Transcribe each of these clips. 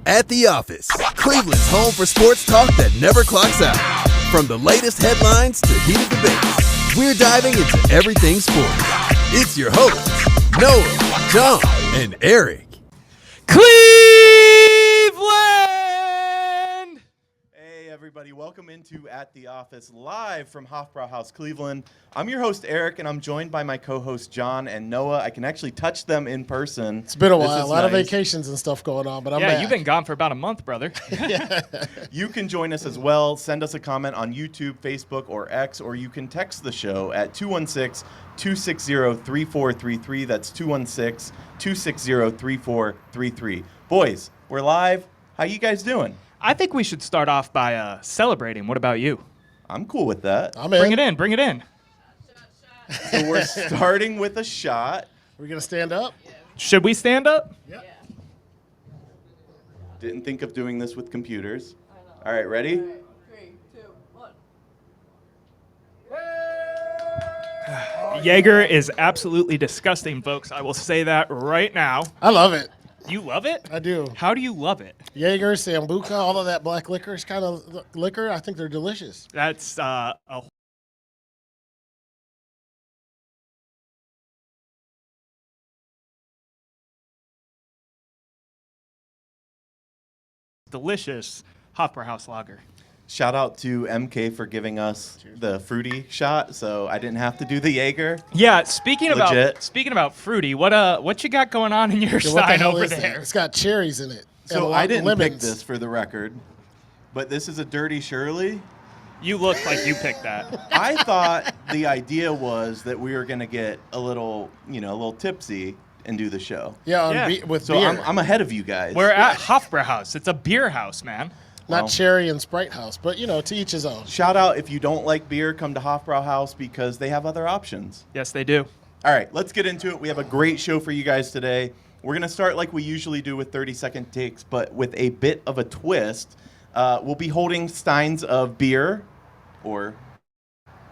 At the Office, Cleveland's home for sports talk that never clocks out. From the latest headlines to heated debates, we're diving into everything sports. It's your hosts, Noah, John, and Erik. Cleveland! Hey, everybody. Welcome into At the Office, live from Hofbrauhaus, Cleveland. I'm your host, Erik, and I'm joined by my co-hosts, John and Noah. I can actually touch them in person. It's been a while. A lot of vacations and stuff going on, but I'm back. You've been gone for about a month, brother. You can join us as well. Send us a comment on YouTube, Facebook, or X, or you can text the show at 216-260-3433. That's 216-260-3433. Boys, we're live. How you guys doing? I think we should start off by celebrating. What about you? I'm cool with that. I'm in. Bring it in. So we're starting with a shot. We're going to stand up? Should we stand up? Yeah. Didn't think of doing this with computers. All right, ready? 3, 2, 1. Jaeger is absolutely disgusting, folks. I will say that right now. I love it. You love it? I do. How do you love it? Jaeger, Sambuca, all of that black licorice kind of liquor, I think they're delicious. That's a delicious Hofbrauhaus lager. Shout out to MK for giving us the fruity shot, so I didn't have to do the Jaeger. Yeah, speaking Legit. about fruity, what you got going on in your Yeah, what the stein hell over is that? there? It's got cherries in it. and a So lot I of didn't lemons. pick this for the record, but this is a Dirty Shirley. You look like you picked that. I thought the idea was that we were going to get a little tipsy and do the show. Yeah, Yeah. with So beer. I'm ahead of you guys. We're at Hofbrauhaus. It's a beer house, man. Not well. cherry and Sprite House, but, to each his own. Shout out if you don't like beer, come to Hofbrauhaus because they have other options. Yes, they do. All right, let's get into it. We have a great show for you guys today. We're going to start like we usually do with 30-second takes, but with a bit of a twist. We'll be holding steins of beer or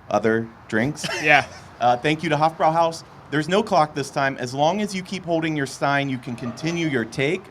other drinks. Yeah. Thank you to Hofbrauhaus. There's no clock this time. As long as you keep holding your stein, you can continue your take.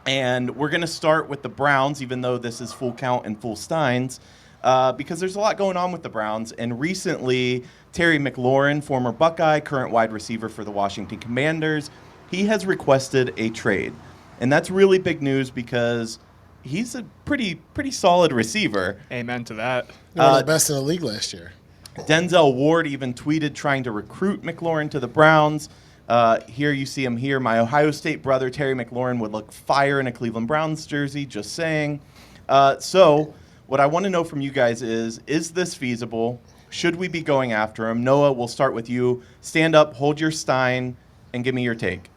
And we're going to start with the Browns, even though this is full count and full steins, because there's a lot going on with the Browns. And recently, Terry McLaurin, former Buckeye, current wide receiver for the Washington Commanders, he has requested a trade. And that's really big news because he's a pretty solid receiver. Amen to that. One of the best in the league last year. Denzel Ward even tweeted trying to recruit McLaurin to the Browns. Here you see him here. My Ohio State brother, Terry McLaurin, would look fire in a Cleveland Browns jersey, just saying. So what I want to know from you guys is this feasible? Should we be going after him? Noah, we'll start with you. Stand up, hold your stein, and give me your take.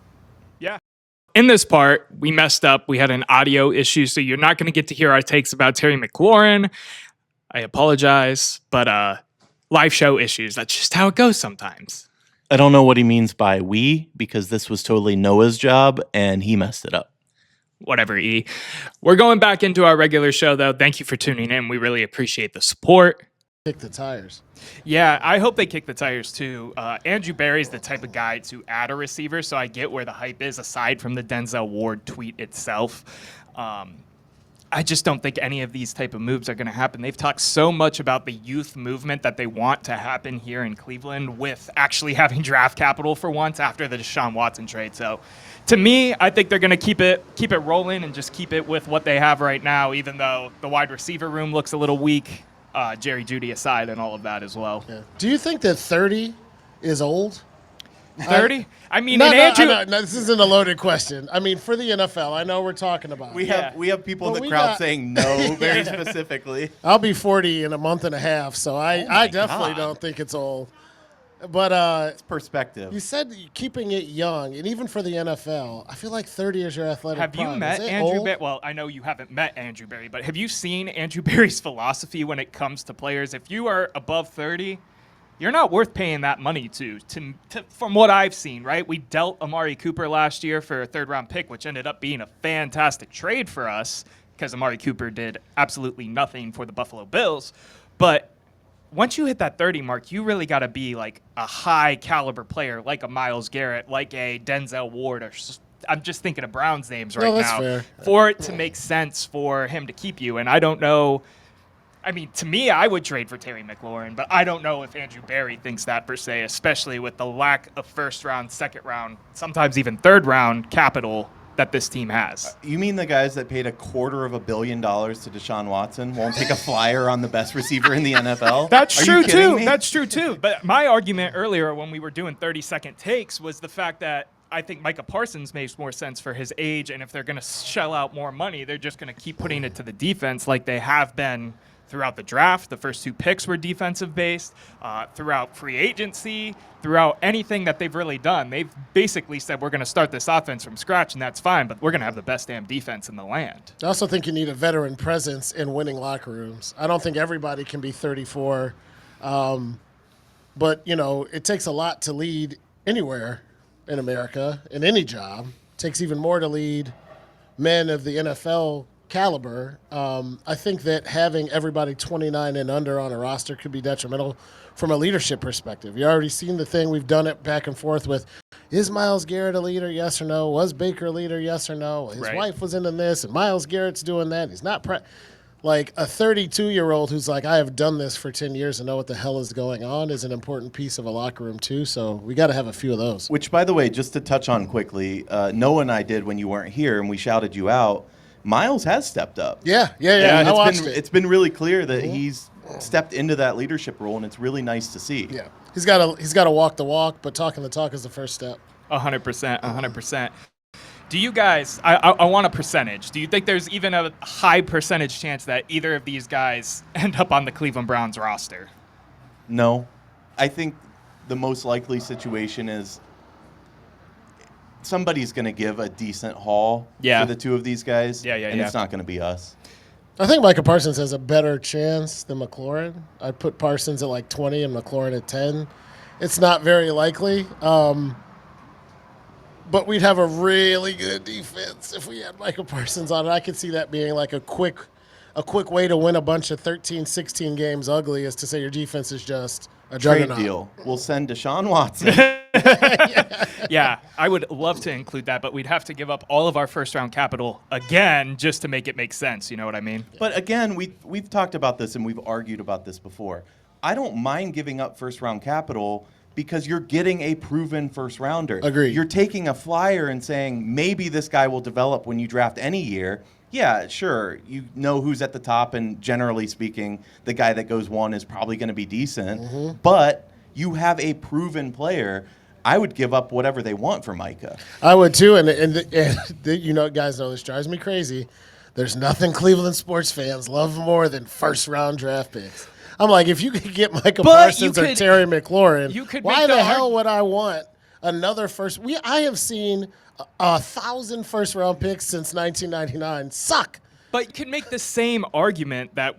Yeah. In this part, we messed up. We had an audio issue, so you're not going to get to hear our takes about Terry McLaurin. I apologize, but live show issues. That's just how it goes sometimes. I don't know what he means by we, because this was totally Noah's job, and he messed it up. Whatever, E. We're going back into our regular show, though. Thank you for tuning in. We really appreciate the support. Kick the tires. Yeah, I hope they kick the tires, too. Andrew Berry's the type of guy to add a receiver, so I get where the hype is, aside from the Denzel Ward tweet itself. I just don't think any of these type of moves are going to happen. They've talked so much about the youth movement that they want to happen here in Cleveland with actually having draft capital for once after the Deshaun Watson trade. So to me, I think they're going to keep it rolling and just keep it with what they have right now, even though the wide receiver room looks a little weak, Jerry Jeudy aside and all of that as well. Yeah. Do you think that 30 is old? 30? I mean, No, Andrew... this isn't a loaded question. I mean, for the NFL, I know we're talking about We it. have people in But the we crowd got- saying no very specifically. I'll be 40 in a month and a half, so I definitely God. don't think it's old. But It's perspective. you said keeping it young, and even for the NFL, I feel like 30 is your athletic Have you prime. met Is it Andrew old? Berry? Well, I know you haven't met Andrew Berry, but have you seen Andrew Berry's philosophy when it comes to players? If you are above 30, you're not worth paying that money to from what I've seen, right? We dealt Amari Cooper last year for a third-round pick, which ended up being a fantastic trade for us because Amari Cooper did absolutely nothing for the Buffalo Bills. But once you hit that 30 mark, you really got to be like a high-caliber player, like a Myles Garrett, like a Denzel Ward, I'm just thinking of Brown's names No, right that's now. fair. For it to make sense for him to keep you, and I don't know. I mean, to me, I would trade for Terry McLaurin, but I don't know if Andrew Barry thinks that per se, especially with the lack of first round, second round, sometimes even third round capital that this team has. You mean the guys that paid $250 million to Deshaun Watson won't take a flyer on the best receiver in the NFL? That's Are true you kidding too. me? That's true too. But my argument earlier when we were doing 30-second takes was the fact that I think Micah Parsons makes more sense for his age, and if they're going to shell out more money, they're just going to keep putting it to the defense like they have been throughout the draft. The first 2 picks were defensive based. Throughout free agency, throughout anything that they've really done, they've basically said we're going to start this offense from scratch, and that's fine, but we're going to have the best damn defense in the land. I also think you need a veteran presence in winning locker rooms. I don't think everybody can be 34, but it takes a lot to lead anywhere in America in any job. It takes even more to lead men of the NFL caliber. I think that having everybody 29 and under on a roster could be detrimental from a leadership perspective. You already seen the thing. We've done it back and forth with, is Myles Garrett a leader? Yes or no? Was Baker a leader? Yes or no? His wife was into this, and Myles Garrett's doing that. He's not like a 32-year-old who's like, I have done this for 10 years and know what the hell is going on is an important piece of a locker room too. So we got to have a few of those. Which, by the way, just to touch on quickly, Noah and I did when you weren't here, and we shouted you out. Myles has stepped up. Yeah. And I watched it. It's been really clear that he's stepped into that leadership role, and it's really nice to see. Yeah, he's got to walk the walk, but talking the talk is the first step. 100%, 100%. Do you guys, I want a percentage. Do you think there's even a high percentage chance that either of these guys end up on the Cleveland Browns roster? No. I think the most likely situation is somebody's going to give a decent haul for the two of these guys. And it's not going to be us. I think Micah Parsons has a better chance than McLaurin. I'd put Parsons at like 20 and McLaurin at 10. It's not very likely. But we'd have a really good defense if we had Micah Parsons on it. I could see that being like a quick way to win a bunch of 13, 16 games ugly is to say your defense is just a juggernaut. Trade deal. We'll send Deshaun Watson. Yeah, I would love to include that, but we'd have to give up all of our first-round capital again just to make it make sense. You know what I mean? But again, we've talked about this and we've argued about this before. I don't mind giving up first-round capital because you're getting a proven first-rounder. Agreed. You're taking a flyer and saying maybe this guy will develop when you draft any year. Yeah, sure. You know who's at the top, and generally speaking, the guy that goes 1 is probably going to be decent. Mm-hmm. But you have a proven player. I would give up whatever they want for Micah. I would too, and guys know this drives me crazy. There's nothing Cleveland sports fans love more than first-round draft picks. I'm like, if you could get Micah Parsons or Terry McLaurin, why the hell would I want another first? I have seen 1,000 first-round picks since 1999 suck. But you can make the same argument that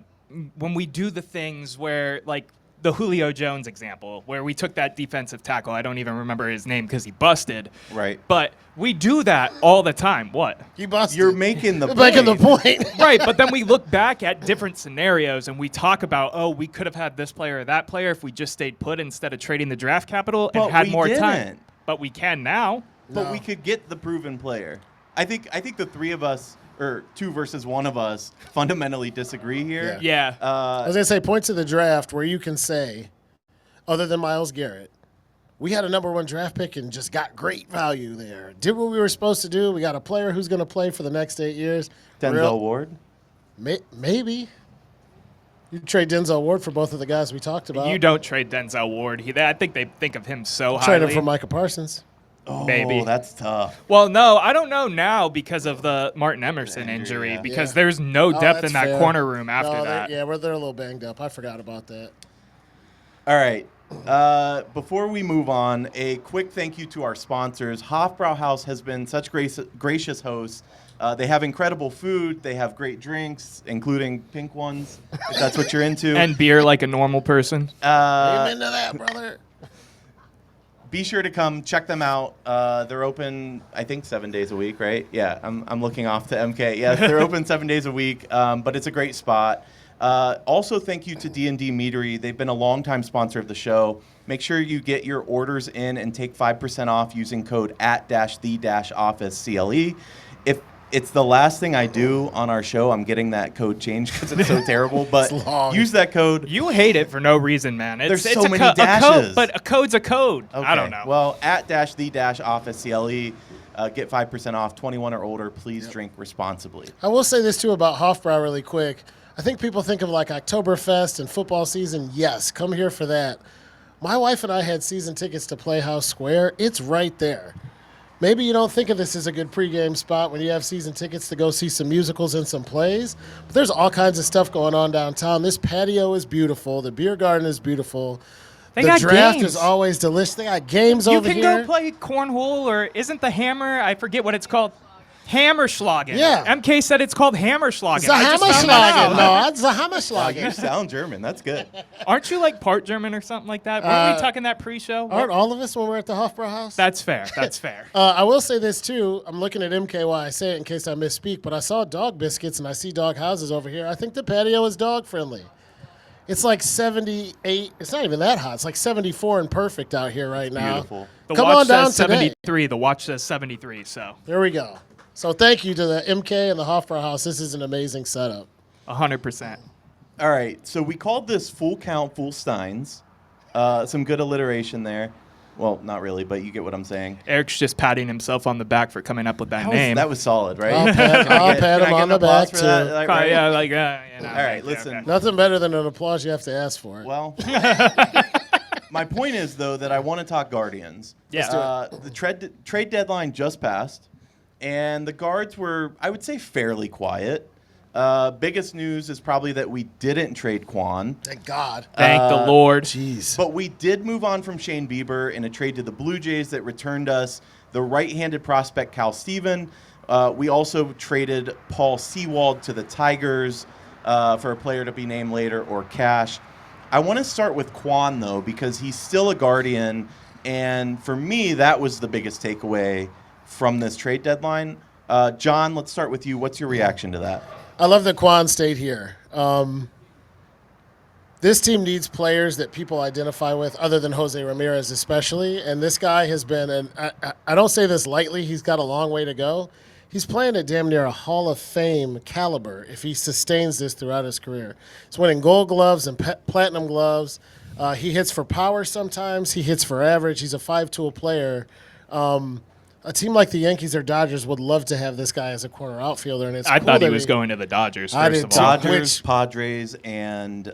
when we do the things where, like, the Julio Jones example, where we took that defensive tackle. I don't even remember his name because he busted. Right. But we do that all the time. What? He busted. You're making the point. Making the point. Right, but then we look back at different scenarios and we talk about, we could have had this player or that player if we just stayed put instead of trading the draft capital and had more time. But we can now. But we could get the proven player. I think the three of us, or 2 versus 1 of us, fundamentally disagree here. Yeah. I was going to say points of the draft where you can say, other than Myles Garrett, we had a number 1 draft pick and just got great value there. Did what we were supposed to do. We got a player who's going to play for the next 8 years. Denzel Ward? Maybe. You trade Denzel Ward for both of the guys we talked about. You don't trade Denzel Ward. I think they think of him so highly. Trade him for Micah Parsons. Oh, maybe. That's tough. Well, no, I don't know now because of the Martin Emerson injury because there's no depth in that corner room after that. They're a little banged up. I forgot about that. All right. Before we move on, a quick thank you to our sponsors. Hofbrauhaus has been such gracious hosts. They have incredible food. They have great drinks, including pink ones, if that's what you're into. And beer like a normal person. Amen to that, brother. Be sure to come check them out. They're open, I think, 7 days a week, right? Yeah, I'm looking off to MK. Yeah, they're open 7 days a week, but it's a great spot. Also, thank you to D&D Meadery. They've been a longtime sponsor of the show. Make sure you get your orders in and take 5% off using code @the-office CLE. If it's the last thing I do on our show, I'm getting that code changed because it's so terrible. But use that code. You hate it for no reason, man. There's so it's many a dashes. code, but a code's a code. Okay. I don't know. Well, @the-office CLE. Get 5% off. 21 or older. Please drink responsibly. I will say this, too, about Hofbrau really quick. I think people think of like Oktoberfest and football season. Yes, come here for that. My wife and I had season tickets to Playhouse Square. It's right there. Maybe you don't think of this as a good pregame spot when you have season tickets to go see some musicals and some plays. But there's all kinds of stuff going on downtown. This patio is beautiful. The beer garden is beautiful. They the got draft games. is always delicious. They got games over here. You can go play cornhole, or isn't the hammer? I forget what it's called. Hammerschlagen. Yeah. MK said it's called Hammerschlagen. It's a I just found that Hammerschlagen. out. No, it's a You Hammerschlagen. sound German. That's good. Aren't you like part German or something like that? Weren't we talking that pre-show? Aren't all of us when we're at the Hofbrauhaus? That's fair. That's fair. I will say this, too. I'm looking at MK while I say it in case I misspeak, but I saw dog biscuits and I see dog houses over here. I think the patio is dog friendly. It's like 78. It's not even that hot. It's like 74 and perfect out here right now. Beautiful. The Come watch on down says today. 73. The watch says 73, so There we go. So thank you to the MK and the Hofbrauhaus. This is an amazing setup. 100%. All right. So we called this Full Count Full Steins. Some good alliteration there. Well, not really, but you get what I'm saying. Eric's just patting himself on the back for coming up with that name. That was solid, right? I'll pat him on the back, too. Yeah, like, All right, listen. Nothing better than an applause you have to ask for. Well, my point is, though, that I want to talk Guardians. Yeah. The trade deadline just passed, and the Guards were, I would say, fairly quiet. Biggest news is probably that we didn't trade Quan. Thank God. Thank the Lord. Jeez. But we did move on from Shane Bieber in a trade to the Blue Jays that returned us the right-handed prospect Cal Steven. We also traded Paul Sewald to the Tigers for a player to be named later, or cash. I want to start with Quan, though, because he's still a Guardian, and for me, that was the biggest takeaway from this trade deadline. John, let's start with you. What's your reaction to that? I love that Quan stayed here. This team needs players that people identify with, other than Jose Ramirez especially. And this guy has been, and I don't say this lightly, he's got a long way to go. He's playing at damn near a Hall of Fame caliber if he sustains this throughout his career. He's winning gold gloves and platinum gloves. He hits for power sometimes. He hits for average. He's a five-tool player. A team like the Yankees or Dodgers would love to have this guy as a corner outfielder. And I thought he was going to the Dodgers, I first did of too. all. Dodgers, Padres, and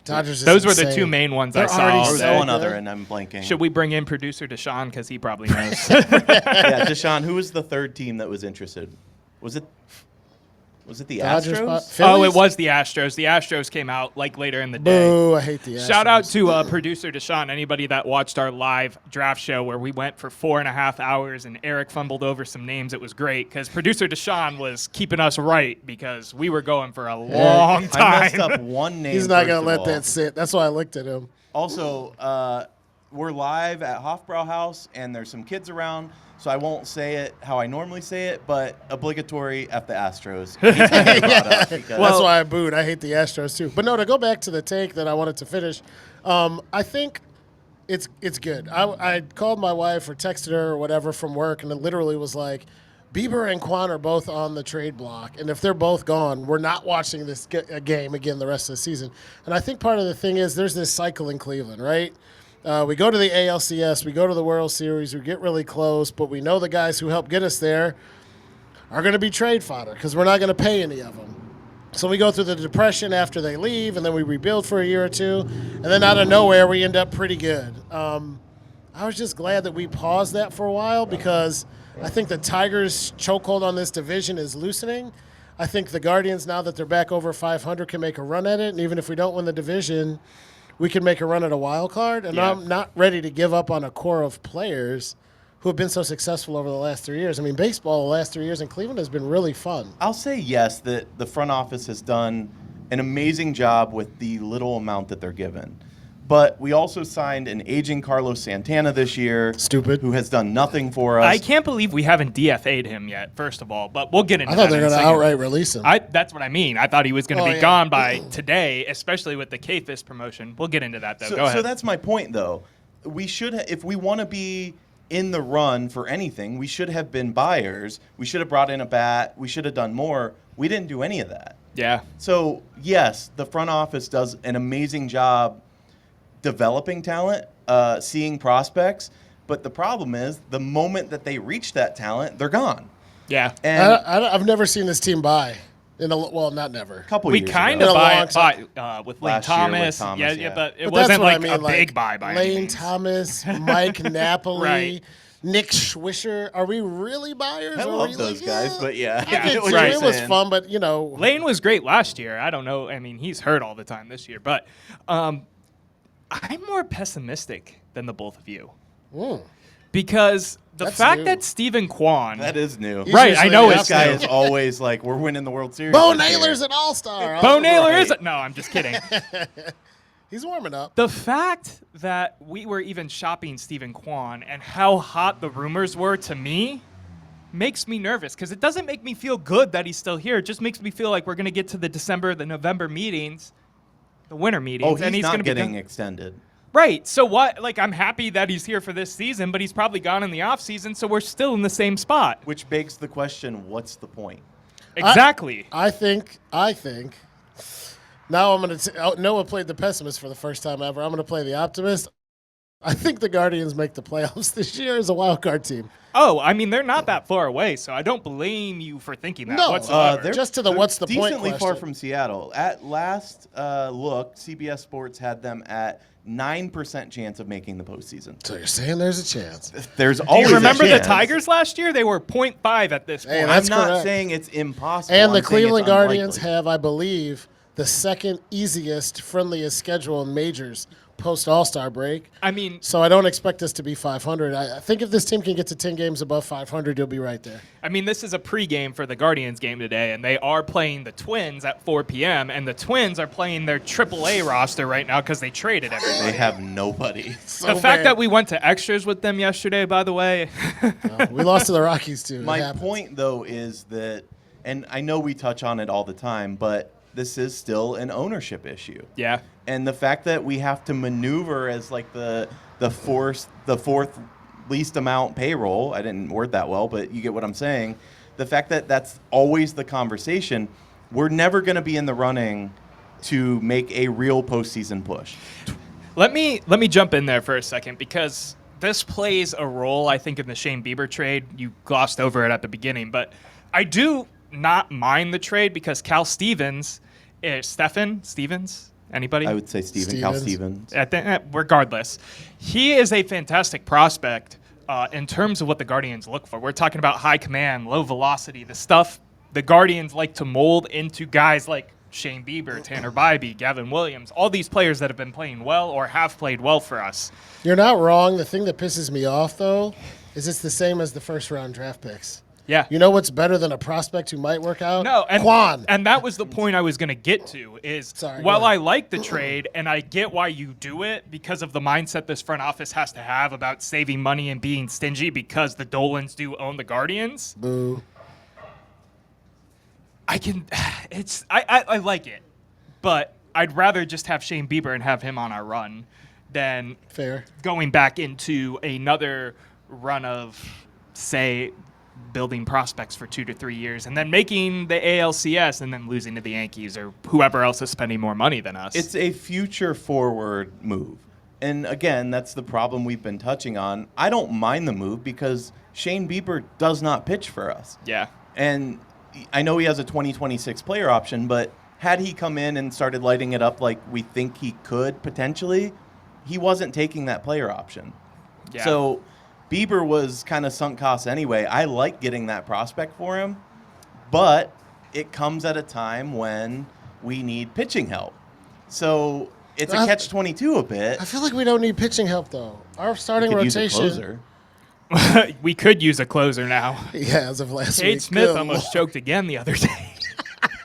Dodgers is Those were the insane. two main ones They're I saw. already there all was day. so one good. other, and I'm blanking. Should we bring in producer Deshaun, because he probably knows? Yeah, Deshaun, who was the third team that was interested? Was it the Dodgers, Astros? Oh, Phillies? it was the Astros. The Astros came out like later in the day. Boo, I hate the Astros. Shout out to producer Deshaun. Anybody that watched our live draft show where we went for 4.5 hours and Eric fumbled over some names, it was great because producer Deshaun was keeping us right because we were going for a long I time. messed up one name. He's not first going of to let all. that sit. That's why I looked at him. Also, we're live at Hofbrauhaus, and there's some kids around, so I won't say it how I normally say it, but obligatory F the Astros. Anytime you brought up, because- That's why I booed. I hate the Astros too. But no, to go back to the take that I wanted to finish, I think it's good. I called my wife or texted her or whatever from work, and it literally was like, Bieber and Quan are both on the trade block, and if they're both gone, we're not watching this game again the rest of the season. And I think part of the thing is there's this cycle in Cleveland, right? We go to the ALCS, we go to the World Series, we get really close, but we know the guys who helped get us there are going to be trade fodder because we're not going to pay any of them. So we go through the depression after they leave, and then we rebuild for a year or two, and then out of nowhere we end up pretty good. I was just glad that we paused that for a while because I think the Tigers' chokehold on this division is loosening. I think the Guardians, now that they're back over 500, can make a run at it, and even if we don't win the division, we can make a run at a wild card. And Yeah. I'm not ready to give up on a core of players who have been so successful over the last 3 years. I mean, baseball the last 3 years in Cleveland has been really fun. I'll say yes, that the front office has done an amazing job with the little amount that they're given. But we also signed an aging Carlos Santana this year. Stupid. Who has done nothing for us. I can't believe we haven't DFA'd him yet, first of all, but we'll get into I that. thought they were going to outright release him. That's what I mean. I thought he was going to be gone by today, especially with the K-Fist promotion. We'll get into that, though. Go ahead. So that's my point, though. We should, if we want to be in the run for anything, we should have been buyers. We should have brought in a bat. We should have done more. We didn't do any of that. Yeah. So, yes, the front office does an amazing job developing talent, seeing prospects. But the problem is the moment that they reach that talent, they're gone. Yeah. And I've never seen this team buy. Not never. a couple We years kind ago. of buy with Lane Last year with Thomas. Thomas, Yeah, but it But that's wasn't what like I mean, a big buy by any Lane means. Thomas, Mike Napoli, Right. Nick Swisher. Are we really buyers? I Are love we those like, guys, but yeah. I did what too. you're It was saying. fun, but Lane was great last year. I don't know. I mean, he's hurt all the time this year. But I'm more pessimistic than the both of you. Because the That's fact new. that Stephen Kwan. That is new. He's Right, I usually know the This guy opposite. is always like, we're winning the World Series. Bo this year. Naylor's an all-star. Bo Naylor Right. is. No, I'm just kidding. He's warming up. The fact that we were even shopping Stephen Kwan and how hot the rumors were to me makes me nervous because it doesn't make me feel good that he's still here. It just makes me feel like we're going to get to the November meetings, the winter meetings, Oh, he's and he's not going to be getting done. extended. Right. So what? Like, I'm happy that he's here for this season, but he's probably gone in the offseason, so we're still in the same spot. Which begs the question, what's the point? Exactly. I think. Now I'm going to Noah played the pessimist for the first time ever. I'm going to play the optimist. I think the Guardians make the playoffs this year as a wild card team. Oh, I mean, they're not that far away, so I don't blame you for thinking that No, whatsoever. They're- Just to the they're what's the point decently far question. from Seattle. At last look, CBS Sports had them at 9% chance of making the postseason. So you're saying there's a chance. There's Do always you remember a the chance. Tigers last year? They were 0.5 at this Hey, point. that's I'm not correct. saying it's impossible. And the I'm saying it's Cleveland Guardians unlikely. have, I believe, the second easiest, friendliest schedule in majors post All-Star break. I mean, So I don't expect us to be 500. I think if this team can get to 10 games above 500, you'll be right there. this is a pregame for the Guardians game today, and they are playing the Twins at 4 p.m., and the Twins are playing their AAA roster right now because they traded everybody. They have nobody. So The fact bad. that we went to extras with them yesterday, by the way. We lost to the Rockies, too. It My happens. point, though, is that, and I know we touch on it all the time, but this is still an ownership issue. Yeah. And the fact that we have to maneuver as like the fourth least amount payroll, I didn't word that well, but you get what I'm saying. The fact that that's always the conversation, we're never going to be in the running to make a real postseason push. Let me jump in there for a second because this plays a role, I think, in the Shane Bieber trade. You glossed over it at the beginning, but I do not mind the trade because Cal Stevens Stevens? Anybody? I would say Cal Stevens. Stevens. Regardless, he is a fantastic prospect in terms of what the Guardians look for. We're talking about high command, low velocity, the stuff the Guardians like to mold into guys like Shane Bieber, Tanner Bybee, Gavin Williams, all these players that have been playing well or have played well for us. You're not wrong. The thing that pisses me off, though, is it's the same as the first-round draft picks. Yeah. You know what's better than a prospect who might work out? No, and Quan. And that was the point I was going to get to is Sorry, while go ahead. I like the trade and I get why you do it because of the mindset this front office has to have about saving money and being stingy because the Dolans do own the Guardians. Boo. I like it, but I'd rather just have Shane Bieber and have him on our run than Fair. going back into another run of, say, building prospects for 2 to 3 years and then making the ALCS and then losing to the Yankees or whoever else is spending more money than us. It's a future forward move. And again, that's the problem we've been touching on. I don't mind the move because Shane Bieber does not pitch for us. Yeah. And I know he has a 2026 player option, but had he come in and started lighting it up like we think he could potentially, he wasn't taking that player option. Yeah. So Bieber was kind of sunk cost anyway. I like getting that prospect for him, but it comes at a time when we need pitching help. So it's a catch-22 a bit. I feel like we don't need pitching help, though. Our starting Could use a rotation. closer. We could use a closer now. Yeah, as of last week. Cade Smith Good almost choked again the other day.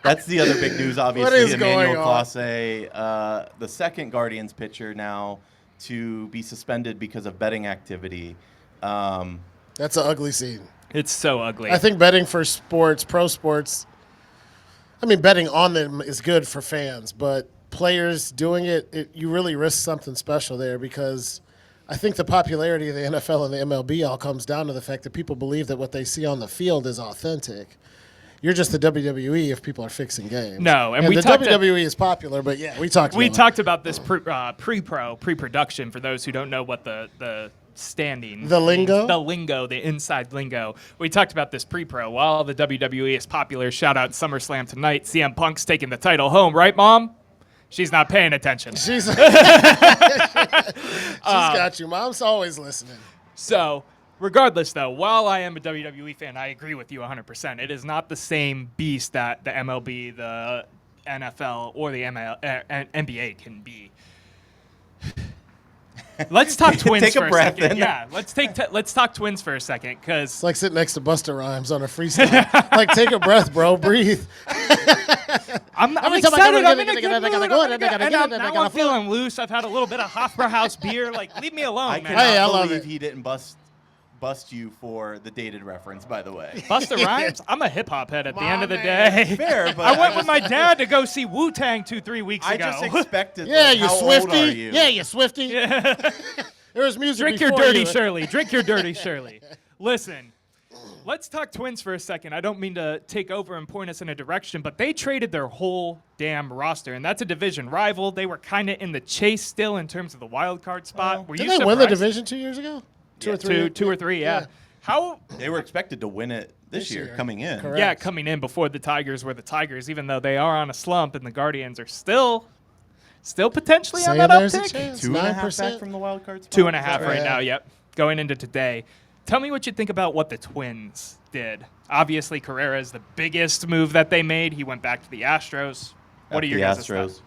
That's the other big news, obviously. What is Emmanuel going on? Clase, the second Guardians pitcher now to be suspended because of betting activity. That's an ugly scene. It's so ugly. I think betting for sports, pro sports, I mean, betting on them is good for fans, but players doing it, you really risk something special there because I think the popularity of the NFL and the MLB all comes down to the fact that people believe that what they see on the field is authentic. You're just the WWE if people are fixing games. No, and we the talked WWE is popular, but yeah, we talked about this pre-production for those who don't know what the standing The lingo? the inside lingo. We talked about this pre-pro. While the WWE is popular, shout out SummerSlam tonight. CM Punk's taking the title home, right, Mom? She's not paying attention. She's got you. Mom's always listening. So, regardless, though, while I am a WWE fan, I agree with you 100%. It is not the same beast that the MLB, the NFL, or the NBA can be. Let's talk Twins Take a for breath second. in. Yeah, let's talk Twins for a second, because It's like sitting next to Busta Rhymes on a freestyle. Like, take a breath, bro. Breathe. I'm Every time I excited. go, I'm in a I good gotta mood. go, I'm in a good- and I now gotta I'm flow. feeling loose. I've had a little bit of Hofbrauhaus beer. Like, leave me alone, I man. cannot Hey, I love believe it. he didn't bust you for the dated reference, by the way. Busta Rhymes. I'm a hip hop head at the end of the man. day. Fair, but I went with my dad to go see Wu-Tang 2-3 weeks I ago. just expected. Yeah, like, you how Swifty. Old are you? Yeah, you Swifty. There was music Drink your before dirty you. Shirley. Drink your dirty Shirley. Listen, let's talk Twins for a second. I don't mean to take over and point us in a direction, but they traded their whole damn roster, and that's a division rival. They were kind of in the chase still in terms of the wild card spot. Were Did you they win the surprised? division 2 years ago? Yeah, Two or three, yeah. How? They were expected to win it this year, year. coming in. Correct. Yeah, coming in before the Tigers were the Tigers, even though they are on a slump, and the Guardians are still potentially on Say that there's a uptick. chance. 2.5 9%. back from the wild card spot. 2.5 right right? now, yep. Going into today. Tell me what you think about what the Twins did. Obviously, Carrera is the biggest move that they made. He went back to the Astros. What are your guys' thoughts?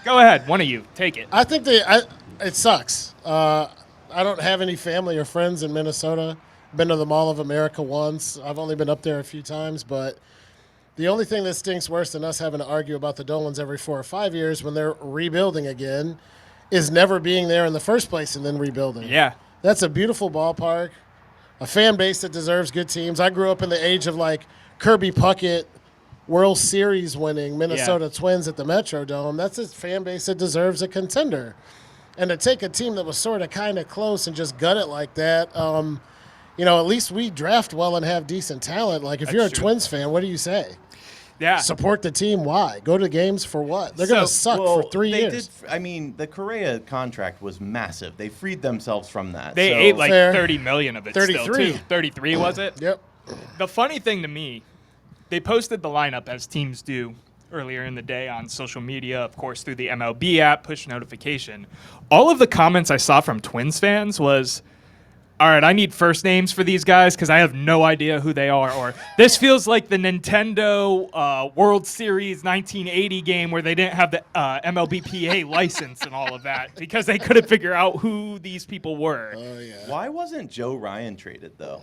Go ahead, one of you. Take it. I think it sucks. I don't have any family or friends in Minnesota. Been to the Mall of America once. I've only been up there a few times, but the only thing that stinks worse than us having to argue about the Dolans every 4 or 5 years when they're rebuilding again is never being there in the first place and then rebuilding. Yeah. That's a beautiful ballpark, a fan base that deserves good teams. I grew up in the age of like Kirby Puckett, World Series winning Minnesota Twins at the Metrodome. That's a fan base that deserves a contender. And to take a team that was sort of kind of close and just gut it like that, at least we draft well and have decent talent. Like, if you're a true. Twins fan, what do you say? Yeah. Support the team. Why? Go to games for what? They're going to suck for 3 years. The Correa contract was massive. They freed themselves from that. They So- ate like Fair. 30 million of it still, 33. too. 33, was it? Yep. The funny thing to me, they posted the lineup as teams do earlier in the day on social media, of course, through the MLB app, push notification. All of the comments I saw from Twins fans was, all right, I need first names for these guys because I have no idea who they are. Or this feels like the Nintendo World Series 1980 game where they didn't have the MLBPA license and all of that because they couldn't figure out who these people were. Oh, yeah. Why wasn't Joe Ryan traded, though?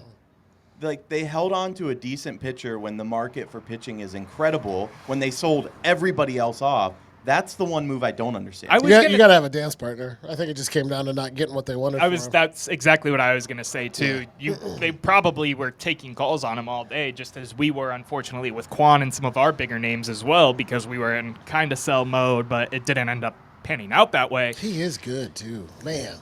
Like, they held on to a decent pitcher when the market for pitching is incredible, when they sold everybody else off. That's the one move I don't understand. I was You gonna- got to have a dance partner. I think it just came down to not getting what they wanted for him. That's exactly what I was going to say, too. They probably were taking calls on him all day, just as we were, unfortunately, with Quan and some of our bigger names as well, because we were in kind of sell mode, but it didn't end up panning out that way. He is good, too. Man.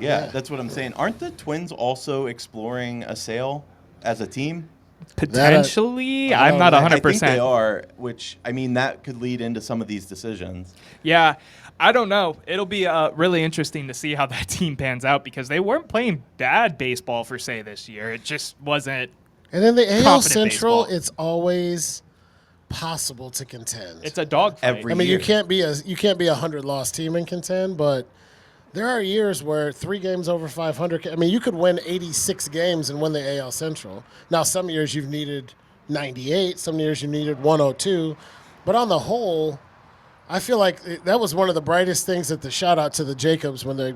Yeah, that's what I'm saying. Aren't the Twins also exploring a sale as a team? Potentially, I I'm not I think 100%. they are, which, I mean, that could lead into some of these decisions. Yeah, I don't know. It'll be really interesting to see how that team pans out because they weren't playing bad baseball for say this year. It just wasn't. And in the AL Confident Central, baseball. it's always possible to contend. It's a dogfight. Every I mean, year. you can't be a 100-loss team and contend, but there are years where 3 games over 500. I mean, you could win 86 games and win the AL Central. Now, some years you've needed 98, some years you needed 102, but on the whole, I feel like that was one of the brightest things at the shout out to the Jacobs when they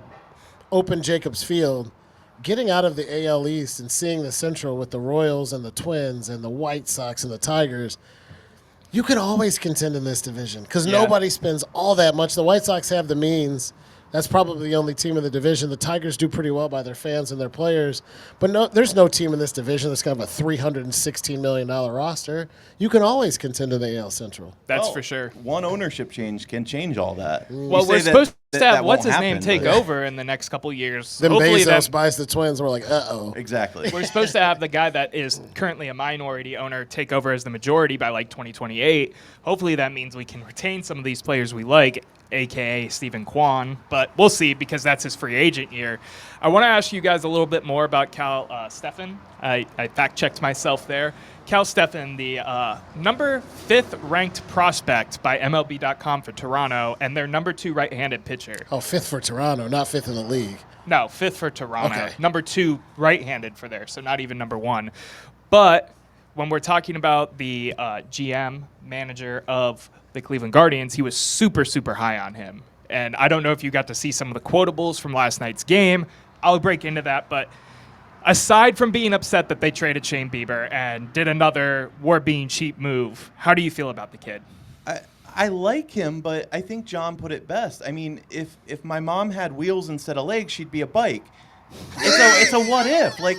opened Jacobs Field. getting out of the AL East and seeing the Central with the Royals and the Twins and the White Sox and the Tigers, you can always contend in this division because nobody spends all that much. The White Sox have the means. That's probably the only team in the division. The Tigers do pretty well by their fans and their players. But there's no team in this division that's got a $316 million roster. You can always contend in the AL Central. That's for sure. One ownership change can change all that. Well, we're supposed to have what's-his-name take over in the next couple years. Then Hopefully Bezos buys the Twins. We're like, uh-oh. Exactly. We're supposed to have the guy that is currently a minority owner take over as the majority by like 2028. Hopefully that means we can retain some of these players we like, a.k.a. Stephen Kwan. But we'll see because that's his free agent year. I want to ask you guys a little bit more about Cal Stephan. I fact-checked myself there. Cal Stephan, the number 5th ranked prospect by MLB.com for Toronto, and their number 2 right-handed pitcher. Oh, 5th for Toronto, not 5th in the league. No, 5th for Toronto. Okay. Number 2 right-handed for there, so not even number 1. But when we're talking about the GM, manager of the Cleveland Guardians, he was super, super high on him. And I don't know if you got to see some of the quotables from last night's game. I'll break into that, but aside from being upset that they traded Shane Bieber and did another we're being cheap move, how do you feel about the kid? I like him, but I think John put it best. I mean, if my mom had wheels instead of legs, she'd be a bike. It's a what if. Like,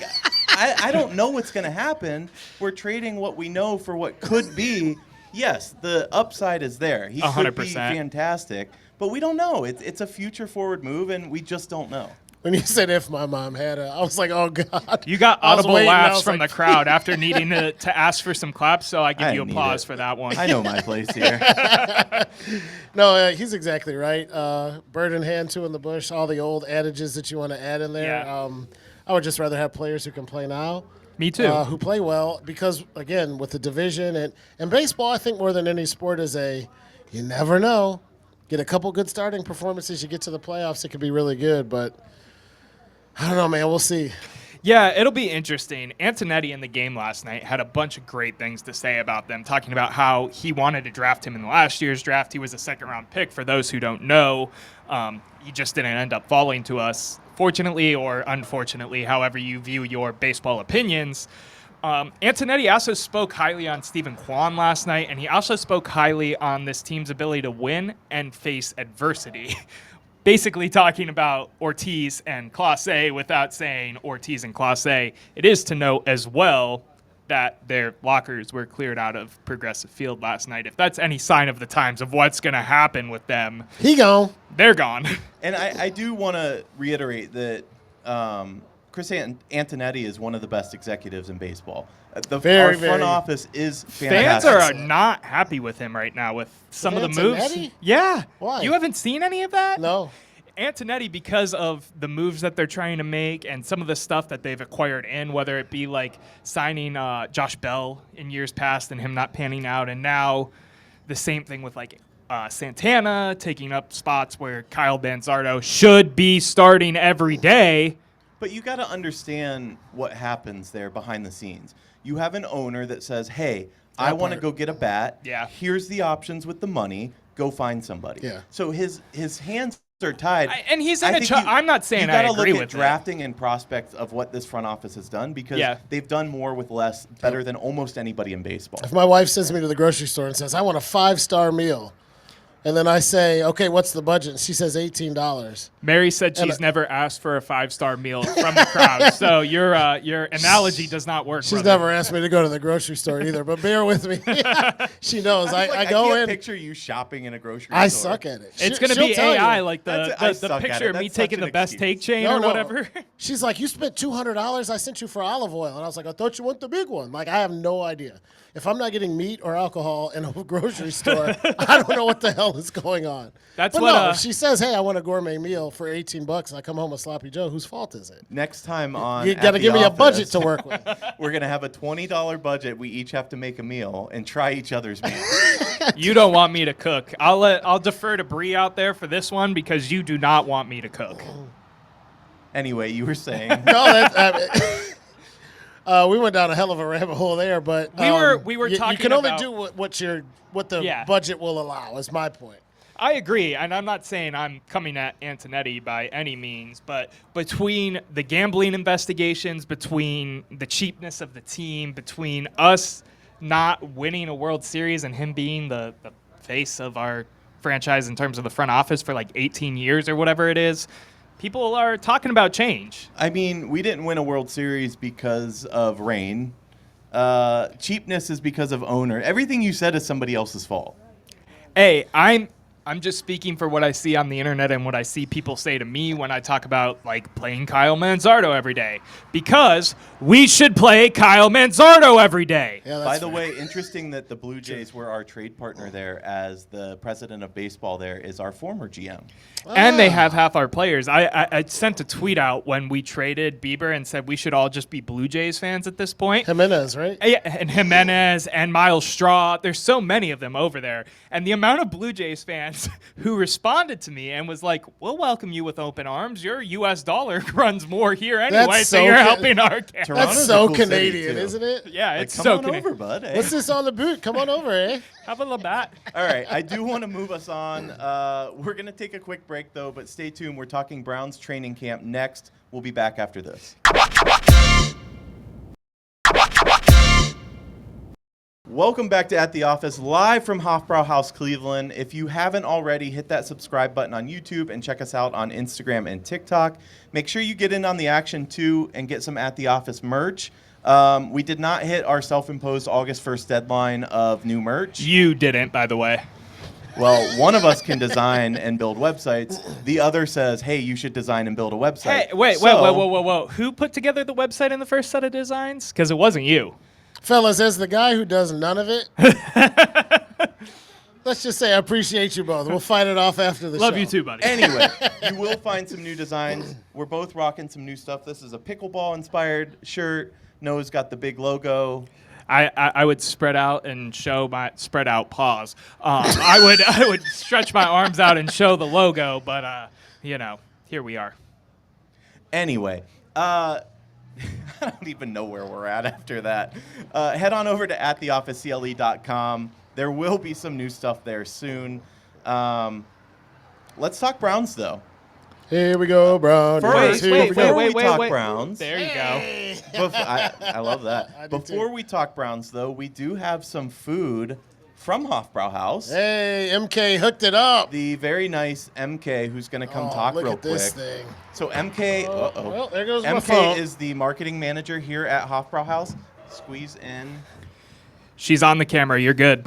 I don't know what's going to happen. We're trading what we know for what could be. Yes, the upside is there. He 100%. could be fantastic, but we don't know. It's a future forward move, and we just don't know. When you said if my mom had I was like, oh, God. You got I was audible waiting, I laughs was from like, the crowd after needing to ask for some claps, so I give you need applause it. for that one. I know my place here. No, he's exactly right. Bird in hand, two in the bush, all the old adages that you want to add in there. Yeah. I would just rather have players who can play now. Me too. Who play well because, again, with the division and baseball, I think more than any sport is you never know. Get a couple good starting performances, you get to the playoffs, it could be really good. But I don't know, man. We'll see. Yeah, it'll be interesting. Antonetti in the game last night had a bunch of great things to say about them, talking about how he wanted to draft him in last year's draft. He was a second-round pick. For those who don't know, he just didn't end up falling to us, fortunately or unfortunately, however you view your baseball opinions. Antonetti also spoke highly on Stephen Kwan last night, and he also spoke highly on this team's ability to win and face adversity. Basically talking about Ortiz and Clase without saying Ortiz and Clase. It is to note as well that their lockers were cleared out of Progressive Field last night. If that's any sign of the times of what's going to happen with them, He gone. they're gone. And I do want to reiterate that Chris Antonetti is one of the best executives in baseball. Our front office is fantastic. Fans are not happy with him right now with some of the moves. Antonetti? Yeah. Why? You haven't seen any of that? No. Antonetti, because of the moves that they're trying to make and some of the stuff that they've acquired in, whether it be like signing Josh Bell in years past and him not panning out, and now the same thing with like Santana taking up spots where Kyle Banzardo should be starting every day. But you got to understand what happens there behind the scenes. You have an owner that says, hey, I want to go get a bat. Yeah. Here's the options with the money. Go find somebody. Yeah. So his hands are tied. And he's in I'm not saying I agree with You got to look at it. drafting and prospects of what this front office has done because they've done more with less better than almost anybody in baseball. If my wife sends me to the grocery store and says, I want a 5-star meal, and then I say, okay, what's the budget? And she says $18. Mary said she's never asked for a 5-star meal from the crowd, so your analogy does not work. She's brother. never asked me to go to the grocery store either, but bear with me. She knows. I go can't in. picture you shopping in a grocery store. I suck at it. It's going to be She'll tell AI, you. like I the suck at picture it. of me That's taking such the an best excuse. take chain No, or no. whatever. She's like, you spent $200. I sent you for olive oil. And I was like, I thought you want the big one. Like, I have no idea. If I'm not getting meat or alcohol in a grocery store, I don't know what the hell is going on. That's but what, no, if she says, hey, I want a gourmet meal for $18 and I come home with sloppy Joe, whose fault is it? Next time on You got to give me a budget to work with. We're going to have a $20 budget. We each have to make a meal and try each other's meal. You don't want me to cook. I'll defer to Bree out there for this one because you do not want me to cook. Anyway, you were saying. We went down a hell of a rabbit hole there, but We were talking You can only about- do what the budget will allow. Is my point. I agree, and I'm not saying I'm coming at Antonetti by any means, but between the gambling investigations, between the cheapness of the team, between us not winning a World Series and him being the face of our franchise in terms of the front office for like 18 years or whatever it is, people are talking about change. I mean, we didn't win a World Series because of rain. Cheapness is because of owner. Everything you said is somebody else's fault. Hey, I'm just speaking for what I see on the internet and what I see people say to me when I talk about like playing Kyle Manzardo every day, because we should play Kyle Manzardo every day. Yeah, By that's the fair. way, interesting that the Blue Jays were our trade partner there, as the president of baseball there is our former GM. And they have half our players. I sent a tweet out when we traded Bieber and said we should all just be Blue Jays fans at this point. Jimenez, right? Yeah, and Jimenez and Miles Straw. There's so many of them over there. And the amount of Blue Jays fans who responded to me and was like, we'll welcome you with open arms. Your U.S. dollar runs more here anyway, That's so so you're ca- helping our cause. Toronto's That's a so cool city, Canadian, too. isn't it? Yeah, Like, it's come so on Canadian. over, bud. eh? What's this on the boot? Come on over, eh? Have a Labatt. All right, I do want to move us on. We're going to take a quick break, though, but stay tuned. We're talking Browns training camp next. We'll be back after this. Welcome back to At the Office, live from Hofbrauhaus, Cleveland. If you haven't already, hit that subscribe button on YouTube and check us out on Instagram and TikTok. Make sure you get in on the action, too, and get some At the Office merch. We did not hit our self-imposed August 1st deadline of new merch. You didn't, by the way. Well, one of us can design and build websites. The other says, hey, you should design and build a website. Hey, wait, So- Who put together the website in the first set of designs? Because it wasn't you. Fellas, as the guy who does none of it, let's just say I appreciate you both. We'll fight it off after the show. Love you too, buddy. Anyway, you will find some new designs. We're both rocking some new stuff. This is a pickleball-inspired shirt. Noah's got the big logo. I would spread out and show my spread out paws. I would stretch my arms out and show the logo, but here we are. Anyway, I don't even know where we're at after that. Head on over to attheofficecle.com. There will be some new stuff there soon. Let's talk Browns, though. Here we go, Brown. First, Here we go. we talk Browns. There you go. I love that. I do Before too. we talk Browns, though, we do have some food from Hofbrauhaus. Hey, MK hooked it up. The very nice MK, who's going to come Oh, talk look real at this quick. thing. So MK, Well, there goes my MK phone. is the marketing manager here at Hofbrauhaus. Squeeze in. She's on the camera. You're good.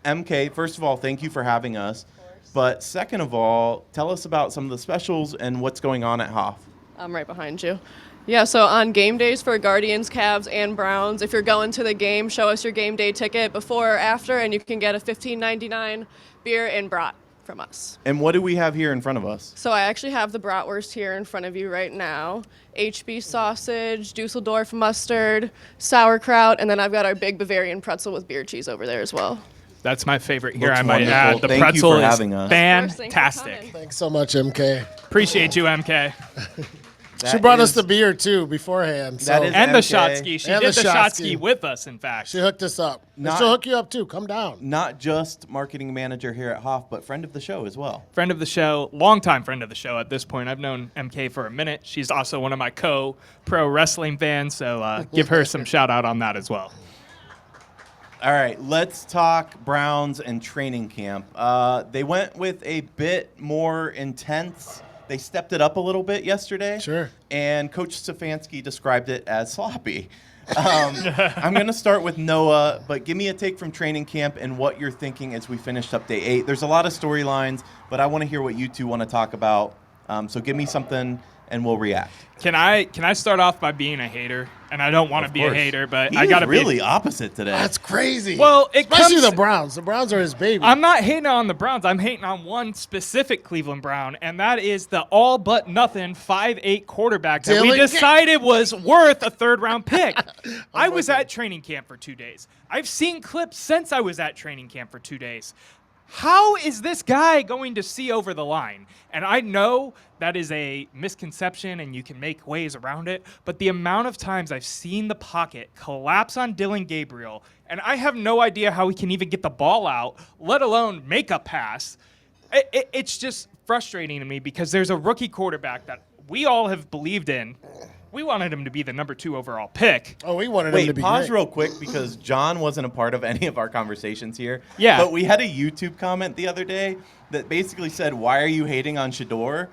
MK, first of all, thank you for having us. But second of all, tell us about some of the specials and what's going on at Hof. I'm right behind you. Yeah, so on game days for Guardians, Cavs, and Browns, if you're going to the game, show us your game day ticket before or after, and you can get a $15.99 beer and brat from us. And what do we have here in front of us? So I actually have the bratwurst here in front of you right now. HB sausage, Dusseldorf mustard, sauerkraut, and then I've got our big Bavarian pretzel with beer cheese over there as well. That's my favorite here. Looks I might wonderful. add. The Thank you pretzel for is having us. Of course, thanks for fantastic. coming. Thanks so much, MK. Appreciate you, MK. She That brought us is- the beer, too, beforehand. So That is And the MK. Shotsky. She And did the the Shotsky. Shotsky with us, in fact. she hooked us up. Not- She'll hook you up, too. Come down. Not just marketing manager here at Hof, but friend of the show as well. Friend of the show, longtime friend of the show at this point. I've known MK for a minute. She's also one of my co-pro wrestling fans, so give her some shout out on that as well. All right, let's talk Browns and training camp. They went with a bit more intense. They stepped it up a little bit yesterday. Sure. And Coach Stefanski described it as sloppy. I'm going to start with Noah, but give me a take from training camp and what you're thinking as we finished up day 8. There's a lot of storylines, but I want to hear what you two want to talk about. So give me something and we'll react. Can I start off by being a hater? And I don't want to be a hater, but He I was got to really be. opposite today. That's crazy. Well, it Especially comes- the Browns. The Browns are his baby. I'm not hating on the Browns. I'm hating on one specific Cleveland Brown, and that is the all but nothing 5'8" quarterback that we Dylan- decided was worth a third-round pick. I was at training camp for 2 days. I've seen clips since I was at training camp for 2 days. How is this guy going to see over the line? And I know that is a misconception and you can make ways around it, but the amount of times I've seen the pocket collapse on Dillon Gabriel, and I have no idea how he can even get the ball out, let alone make a pass. It's just frustrating to me because there's a rookie quarterback that we all have believed in. We wanted him to be the number 2 overall pick. Oh, we wanted him to be pause great. real quick because John wasn't a part of any of our conversations here. Yeah. But we had a YouTube comment the other day that basically said, "Why are you hating on Shedeur?"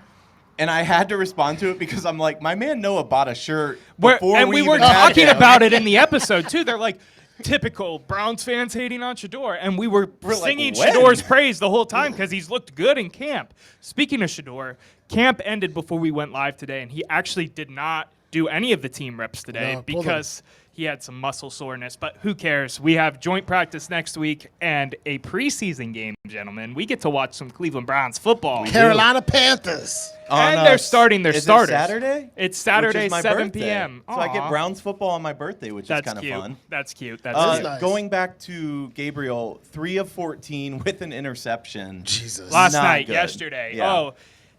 And I had to respond to it because I'm like, my man Noah bought a shirt before and we were even had talking him. about it in the episode, too. They're like, typical Browns fans hating on Shedeur. And we were like, singing when? Shedeur's praise the whole time because he's looked good in camp. Speaking of Shedeur, camp ended before we went live today, and he actually did not do any of the team reps today No, because he had some muscle soreness. But who cares? We have joint practice next week and a preseason game, gentlemen. We get to watch some Cleveland Browns football. Carolina Panthers. And they're starting their is starters. It Saturday? It's Saturday, Which is my 7 birthday. p.m. So I get Aw. Browns football on my birthday, which That's is kind of cute. fun. That's cute. That's That's cute. nice. Going back to Gabriel, 3 of 14 with an interception. Jesus. Last Not night, good. yesterday. Yeah. Oh,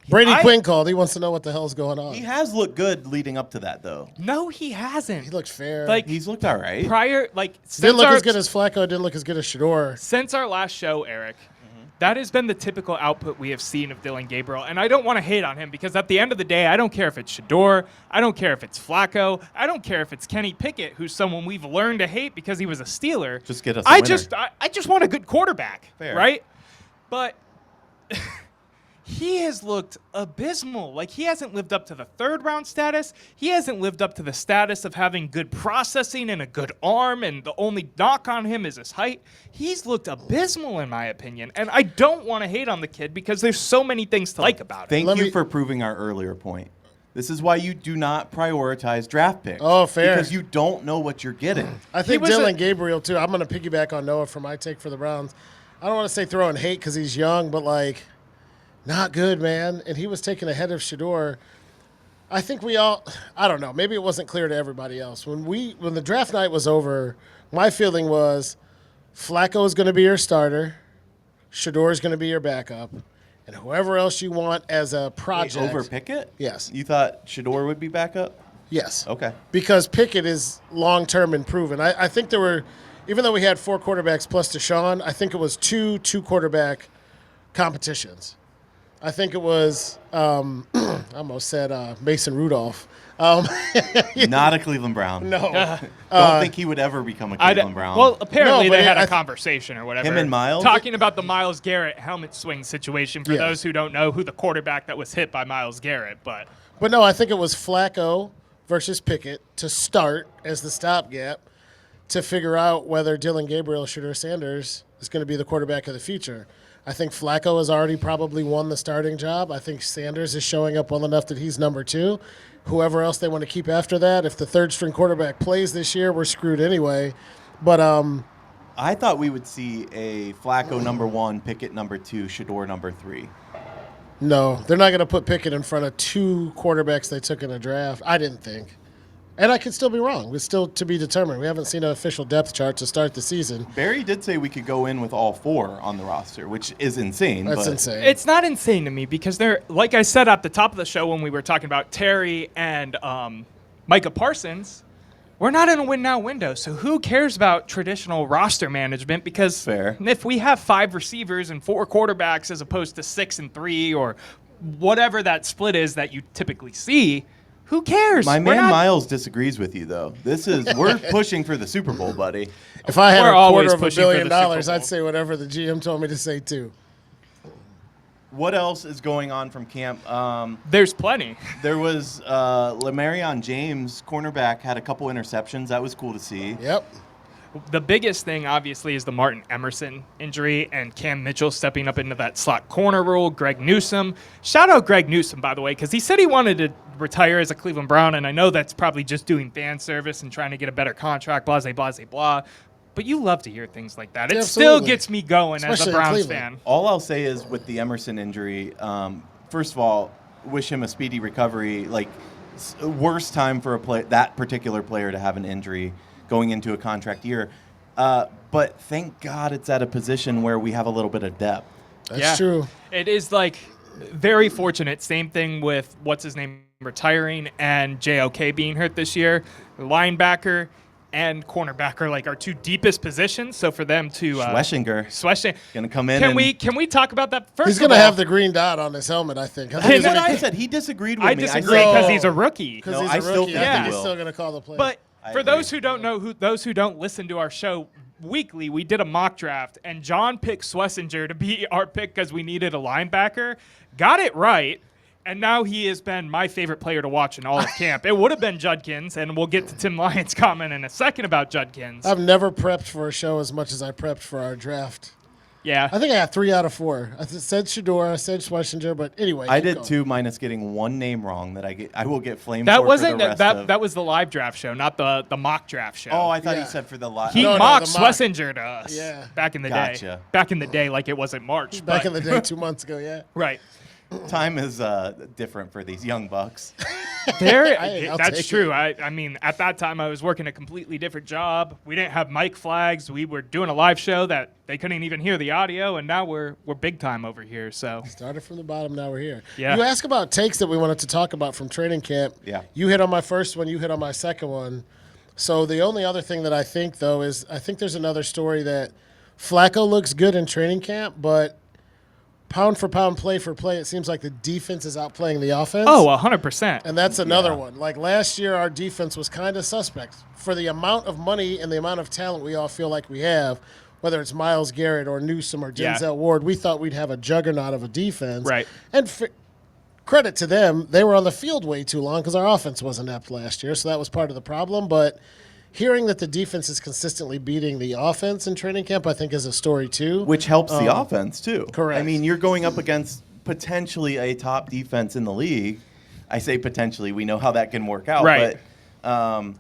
Brady I- Quinn called. He wants to know what the hell's going on. He has looked good leading up to that, though. no, he hasn't. He looked fair. Like, He's looked all right. prior, like didn't since look our, as good as Flacco. Didn't look as good as Shedeur. since our last show, Eric. That has been the typical output we have seen of Dillon Gabriel, and I don't want to hate on him because at the end of the day, I don't care if it's Shedeur, I don't care if it's Flacco, I don't care if it's Kenny Pickett, who's someone we've learned to hate because he was a Steeler. Just get us a I winner. just want a good quarterback, Fair. right? But he has looked abysmal. Like, he hasn't lived up to the 3rd round status. He hasn't lived up to the status of having good processing and a good arm, and the only knock on him is his height. He's looked abysmal, in my opinion. And I don't want to hate on the kid because there's so many things to like about him. Thank Let you me- for proving our earlier point. This is why you do not prioritize draft picks. Oh, fair. Because you don't know what you're getting. I think was Dillon a- Gabriel, too. I'm going to piggyback on Noah for my take for the Browns. I don't want to say throwing hate because he's young, but, like, not good, man. And he was taken ahead of Shedeur. I think we all – I don't know. Maybe it wasn't clear to everybody else. When the draft night was over, my feeling was Flacco is going to be your starter. Shedeur is going to be your backup. And whoever else you want as a project. Over Pickett? Yes. You thought Shedeur would be back up? Yes. Okay. Because Pickett is long-term and proven. I think there were, even though we had 4 quarterbacks plus Deshaun, I think it was two quarterback competitions. I think it was, I almost said Mason Rudolph. Not a Cleveland Brown. No. Don't think he would ever become a Cleveland Brown. Well, apparently No, but they had I a th- conversation or whatever. Him and Miles? Talking about the Myles Garrett helmet swing situation for Yeah. those who don't know who the quarterback that was hit by Myles Garrett. But But no, I think it was Flacco versus Pickett to start as the stopgap to figure out whether Dillon Gabriel, Shedeur Sanders is going to be the quarterback of the future. I think Flacco has already probably won the starting job. I think Sanders is showing up well enough that he's number 2. Whoever else they want to keep after that, if the 3rd-string quarterback plays this year, we're screwed anyway. But I thought we would see a Flacco number 1, Pickett number 2, Shedeur number 3. no, they're not going to put Pickett in front of 2 quarterbacks they took in a draft. I didn't think. And I could still be wrong. It's still to be determined. We haven't seen an official depth chart to start the season. Barry did say we could go in with all 4 on the roster, which is insane. That's but insane. it's not insane to me because they're, like I said at the top of the show when we were talking about Terry and Micah Parsons, we're not in a win-now window. So who cares about traditional roster management? Because Fair. if we have 5 receivers and 4 quarterbacks as opposed to 6 and 3 or whatever that split is that you typically see, who cares? My We're man not- Miles disagrees with you, though. We're pushing for the Super Bowl, buddy. If I had We're a always quarter of $1 pushing for billion, the Super Bowl. I'd say whatever the GM told me to say too. What else is going on from camp? There's plenty. There was Lamarion James, cornerback, had a couple interceptions. That was cool to see. Yep. The biggest thing, obviously, is the Martin Emerson injury and Cam Mitchell stepping up into that slot corner role. Greg Newsome. Shout out Greg Newsome, by the way, because he said he wanted to retire as a Cleveland Brown, and I know that's probably just doing fan service and trying to get a better contract, blah, blah, blah, blah. But you love to hear things like that. It still Absolutely. gets me going Especially as a in Browns Cleveland. fan. All I'll say is with the Emerson injury, first of all, wish him a speedy recovery. Like, worst time for that particular player to have an injury going into a contract year. But thank God it's at a position where we have a little bit of depth. That's true. It is like very fortunate. Same thing with what's his name retiring and JOK being hurt this year. Linebacker and cornerback are like our two deepest positions. So for them to Schwessinger gonna come in. Can we talk about that first? He's gonna have the green dot on his helmet, I think. That's what I said. He disagreed with me. I disagree because he's a rookie. Because No, he's I a still rookie. think I think he he's will. still gonna call the play. But I for agree. those who don't know, those who don't listen to our show weekly, we did a mock draft, and John picked Schlesinger to be our pick because we needed a linebacker. Got it right, and now he has been my favorite player to watch in all of camp. It would have been Judkins, and we'll get to Tim Lyons' comment in a second about Judkins. I've never prepped for a show as much as I prepped for our draft. Yeah. I think I got 3 out of 4. I said Shador, I said Schlesinger, but anyway. I keep did going. 2 minus getting one name wrong that I will get flamed That for wasn't the rest that. of. That was the live draft show, not the mock draft show. Oh, I thought Yeah. you said for the live. he No, mocked the mock. Schlesinger to us. Yeah. Back in the day. Gotcha. Back in the day, like it wasn't March. Back but- in the day 2 months ago, yeah. Right. Time is different for these young bucks. I'll That's take true. I mean, at that time, I was working a completely different job. We didn't have mic flags. We were doing a live show that they couldn't even hear the audio, and now we're big time over here. So Started from the bottom, now we're here. Yeah. You asked about takes that we wanted to talk about from training camp. Yeah. You hit on my first one, you hit on my second one. So the only other thing that I think, though, is I think there's another story that Flacco looks good in training camp, but pound for pound, play for play, it seems like the defense is outplaying the offense. Oh, 100%. And that's another one. Like last year, our defense was kind of suspect. For the amount of money and the amount of talent we all feel like we have, whether it's Myles Garrett or Newsome or Yeah. Denzel Ward, we thought we'd have a juggernaut of a defense. Right. And credit to them, they were on the field way too long because our offense wasn't apt last year, so that was part of the problem. But hearing that the defense is consistently beating the offense in training camp, I think is a story too. Which helps the offense, too. Correct. I mean, you're going up against potentially a top defense in the league. I say potentially. We know how that can work out. Right. But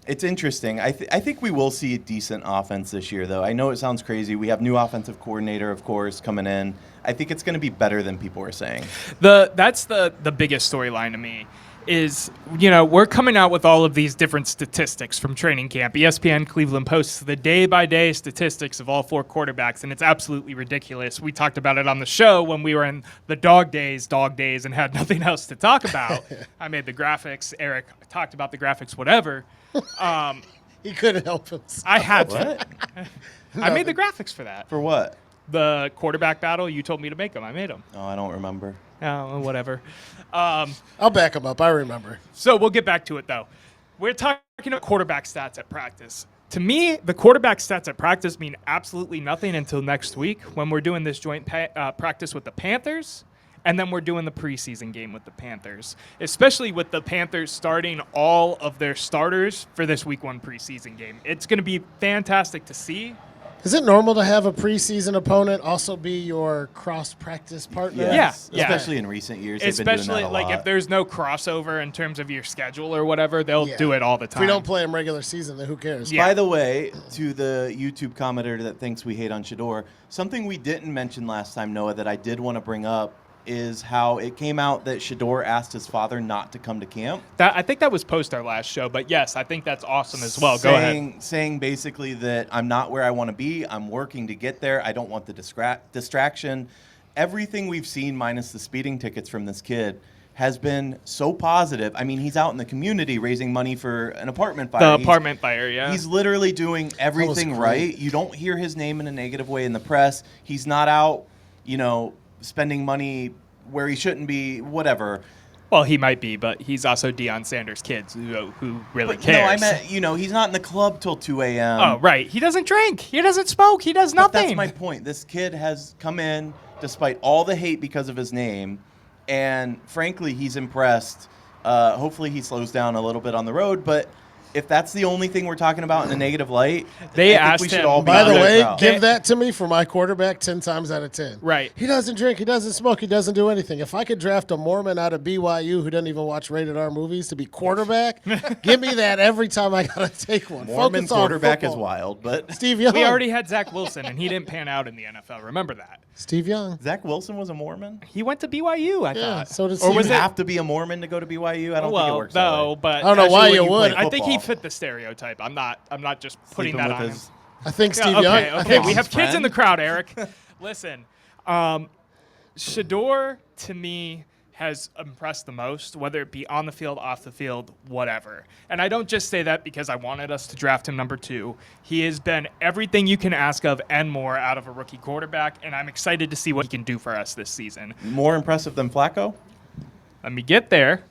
it's interesting. I think we will see a decent offense this year, though. I know it sounds crazy. We have new offensive coordinator, of course, coming in. I think it's going to be better than people are saying. That's the biggest storyline to me is, we're coming out with all of these different statistics from training camp. ESPN Cleveland posts the day-by-day statistics of all 4 quarterbacks, and it's absolutely ridiculous. We talked about it on the show when we were in the dog days, and had nothing else to talk about. I made the graphics. Erik talked about the graphics, whatever. He couldn't help himself. I had to. What? I made the graphics for that. For what? The quarterback battle, you told me to make them. I made them. Oh, I don't remember. Oh, whatever. I'll back him up. I remember. So we'll get back to it, though. We're talking about quarterback stats at practice. To me, the quarterback stats at practice mean absolutely nothing until next week when we're doing this joint practice with the Panthers, and then we're doing the preseason game with the Panthers, especially with the Panthers starting all of their starters for this week 1 preseason game. It's going to be fantastic to see. Is it normal to have a preseason opponent also be your cross-practice partner? Yes. Yeah. Especially in recent years. They've been doing Especially that a like lot. if there's no crossover in terms of your schedule or whatever, they'll Yeah. do it all the If time. we don't play him regular season, then who cares? Yeah. By the way, to the YouTube commenter that thinks we hate on Shador, something we didn't mention last time, Noah, that I did want to bring up is how it came out that Shador asked his father not to come to camp. I think that was post our last show, but yes, I think that's awesome as well. Go ahead. Saying basically that I'm not where I want to be. I'm working to get there. I don't want the distraction. Everything we've seen, minus the speeding tickets from this kid, has been so positive. I mean, he's out in the community raising money for an apartment fire. The apartment fire, yeah. He's literally doing everything great. right. You don't hear his name in a negative way in the press. He's not out, spending money where he shouldn't be, whatever. Well, he might be, but he's also Deion Sanders' kids who really But cares. no, I meant, he's not in the club till 2 a.m. Oh, right. He doesn't drink. He doesn't smoke. He does But nothing. that's my point. This kid has come in despite all the hate because of his name, and frankly, he's impressed. Hopefully, he slows down a little bit on the road, but if that's the only thing we're talking about in a negative light, They I think asked we should him- all be By the really way, proud. give that to me for my quarterback 10 times out of 10. Right. He doesn't drink. He doesn't smoke. He doesn't do anything. If I could draft a Mormon out of BYU who doesn't even watch rated R movies to be quarterback, give me that every time I got to take one. Mormon Focus on quarterback is football. wild, but Steve Young. We already had Zach Wilson, and he didn't pan out in the NFL. Remember that. Steve Young. Zach Wilson was a Mormon. He went to BYU, I Yeah, thought. so did Or Steve was You it? have to be a Mormon to go to BYU. I don't think it Well, works that no, way. but I don't know why Especially you when would. play I think he football. fit the stereotype. I'm not just putting Sleeping that with on him. his I think Steve okay, Young. okay. I think We have friend. kids in the crowd, Eric. Listen, Shador, to me, has impressed the most, whether it be on the field, off the field, whatever. And I don't just say that because I wanted us to draft him number 2. He has been everything you can ask of and more out of a rookie quarterback, and I'm excited to see what he can do for us this season. More impressive than Flacco? Let me get there.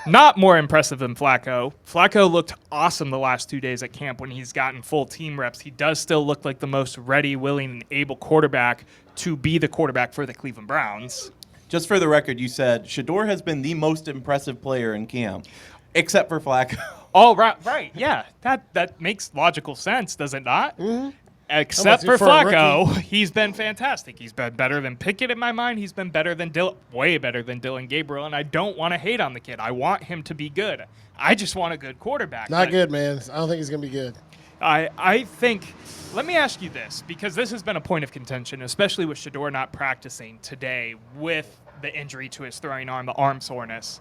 Not more impressive than Flacco. Flacco looked awesome the last 2 days at camp when he's gotten full team reps. He does still look like the most ready, willing, and able quarterback to be the quarterback for the Cleveland Browns. Just for the record, you said Shador has been the most impressive player in camp, except for Flacco. Oh, right, yeah. That makes logical sense, does it not? Mm-hmm. Except How for about for a Flacco, he's been fantastic. He's been better than Pickett in my mind. He's been better than way better than Dylan Gabriel, and I don't want to hate on the kid. I want him to be good. I just want a good quarterback. Not good, man. I don't think he's going to be good. I think, let me ask you this, because this has been a point of contention, especially with Shador not practicing today with the injury to his throwing arm, the arm soreness.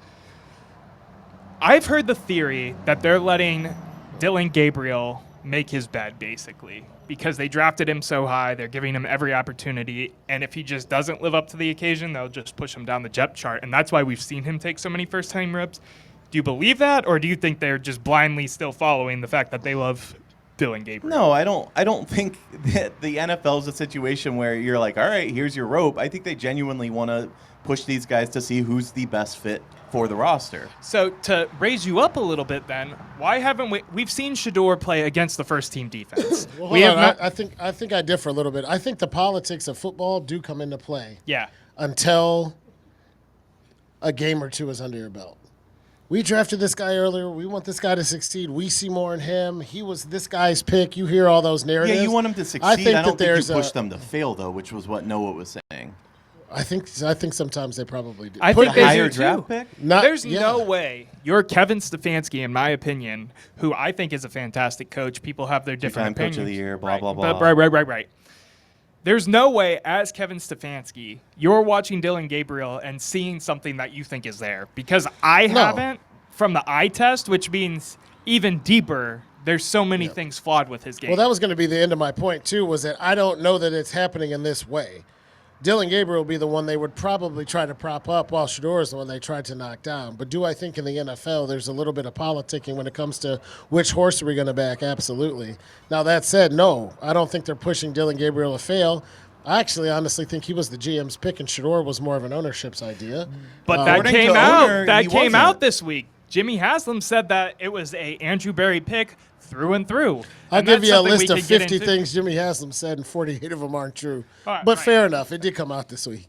I've heard the theory that they're letting Dylan Gabriel make his bed, basically, because they drafted him so high. They're giving him every opportunity, and if he just doesn't live up to the occasion, they'll just push him down the depth chart, and that's why we've seen him take so many first-time reps. Do you believe that, or do you think they're just blindly still following the fact that they love Dylan Gabriel? No, I don't think that the NFL is a situation where you're like, all right, here's your rope. I think they genuinely want to push these guys to see who's the best fit for the roster. So to raise you up a little bit then, why haven't we've seen Shador play against the first team defense. Well, we have hold on. I think I differ a little bit. I think the politics of football do come into play. Yeah. Until a game or two is under your belt. We drafted this guy earlier. We want this guy to succeed. We see more in him. He was this guy's pick. You hear all those narratives. Yeah, you want them to succeed. I don't think you push them to fail, though, which was what Noah was saying. I think sometimes they probably do. I think A they higher do draft too. pick? There's no way you're Kevin Stefanski, in my opinion, who I think is a fantastic coach. People have their different Two-time opinions. coach of the year, blah, right. blah, blah. Right. There's no way, as Kevin Stefanski, you're watching Dylan Gabriel and seeing something that you think is there. Because I haven't, from the eye test, which means even deeper, there's so many things flawed with his game. Well, that was going to be the end of my point, too, was that I don't know that it's happening in this way. Dylan Gabriel will be the one they would probably try to prop up, while Shador is the one they tried to knock down. But do I think in the NFL there's a little bit of politicking when it comes to which horse are we going to back? Absolutely. Now, that said, no, I don't think they're pushing Dylan Gabriel to fail. I actually honestly think he was the GM's pick, and Shador was more of an ownership's idea. But that According came to out. owner, That he came wasn't. out this week. Jimmy Haslam said that it was a Andrew Berry pick through and through. I'll And give that's you a something we list of could get 50 into. things Jimmy Haslam said, and 48 of them aren't true. Right, But right. fair enough. It did come out this week.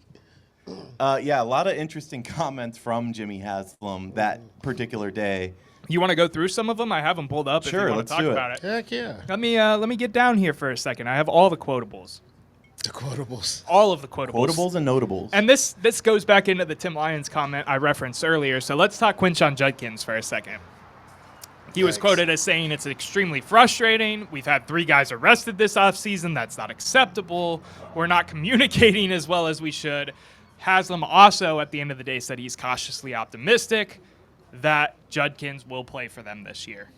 Yeah, a lot of interesting comments from Jimmy Haslam that particular day. You want to go through some of them? I have them pulled up. Sure, if you want let's to talk do it. about it. Heck yeah. Let me get down here for a second. I have all the quotables. The quotables. All of the quotables. Quotables and notables. And this goes back into the Tim Lyons comment I referenced earlier. So let's talk Quinshon Judkins for a second. He was Yikes. quoted as saying it's extremely frustrating. We've had 3 guys arrested this offseason. That's not acceptable. We're not communicating as well as we should. Haslam also, at the end of the day, said he's cautiously optimistic that Judkins will play for them this year.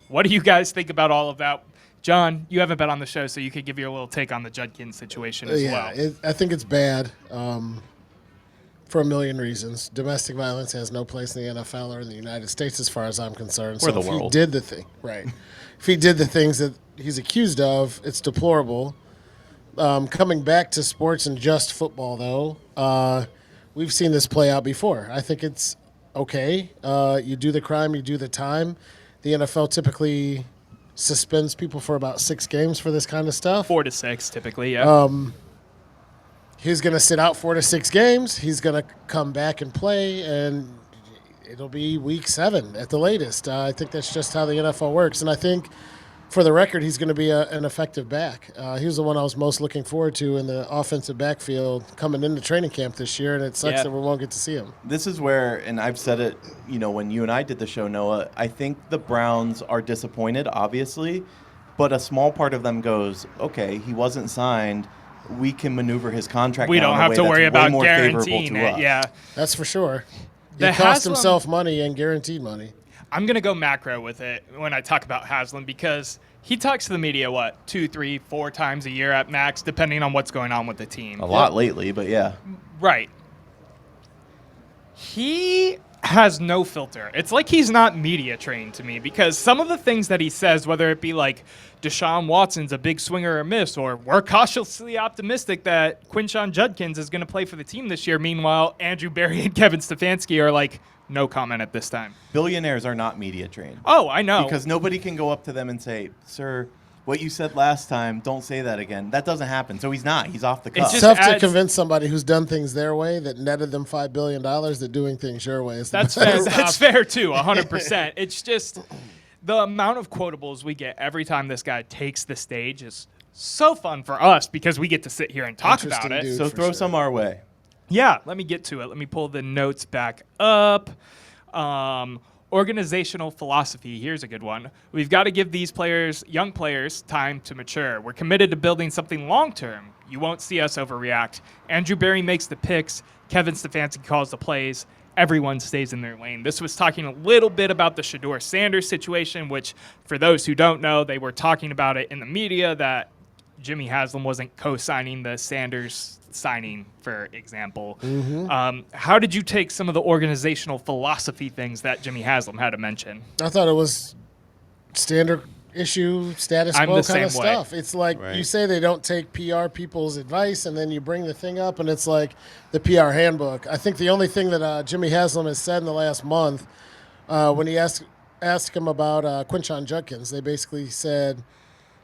What do you guys think about all of that? John, you haven't been on the show, so you could give your little take on the Judkins situation as well. I think it's bad for a million reasons. Domestic violence has no place in the NFL or in the United States as far as I'm concerned. Or the if world. he did the thing, right. If he did the things that he's accused of, it's deplorable. Coming back to sports and just football, though, we've seen this play out before. I think it's okay. You do the crime, you do the time. The NFL typically suspends people for about 6 games for this kind of stuff. 4 to 6, typically, yeah. He's going to sit out 4 to 6 games. He's going to come back and play, and it'll be week 7 at the latest. I think that's just how the NFL works. And I think, for the record, he's going to be an effective back. He was the one I was most looking forward to in the offensive backfield coming into training camp this year, and it sucks that we won't get to see him. This is where, and I've said it, when you and I did the show, Noah, I think the Browns are disappointed, obviously, but a small part of them goes, okay, he wasn't signed. We can maneuver his contract. We now don't in a have way to that's worry way about more favorable guaranteeing to it. us. Yeah. That's for sure. He The cost Haslam- himself money and guaranteed money. I'm going to go macro with it when I talk about Haslam because he talks to the media, 2, 3, 4 times a year at max, depending on what's going on with the team. A lot lately, but yeah. Right. He has no filter. It's like he's not media trained to me because some of the things that he says, whether it be like Deshaun Watson's a big swinger or miss, or we're cautiously optimistic that Quinshon Judkins is going to play for the team this year. Meanwhile, Andrew Berry and Kevin Stefanski are like, no comment at this time. Billionaires are not media trained. Oh, I know. Because nobody can go up to them and say, sir, what you said last time, don't say that again. That doesn't happen. So he's not. He's off the cuff. It's It's just tough to adds- convince somebody who's done things their way that netted them $5 billion that doing things your way is the That's better fair. That's fair too, 100%. It's just the amount of quotables we get every time this guy takes the stage is so fun for us because we get to sit here and talk about Interesting it. dude. So for throw sure. some our way. Yeah, let me get to it. Let me pull the notes back up. Organizational philosophy. Here's a good one. We've got to give these players, young players, time to mature. We're committed to building something long-term. You won't see us overreact. Andrew Berry makes the picks. Kevin Stefanski calls the plays. Everyone stays in their lane. This was talking a little bit about the Shedeur Sanders situation, which, for those who don't know, they were talking about it in the media that Jimmy Haslam wasn't co-signing the Sanders signing, for example. How did you take some of the organizational philosophy things that Jimmy Haslam had to mention? I thought it was standard issue, status I'm quo the kind of same way. stuff. It's like Right. you say they don't take PR people's advice, and then you bring the thing up, and it's like the PR handbook. I think the only thing that Jimmy Haslam has said in the last month, when he asked him about Quinshon Judkins, they basically said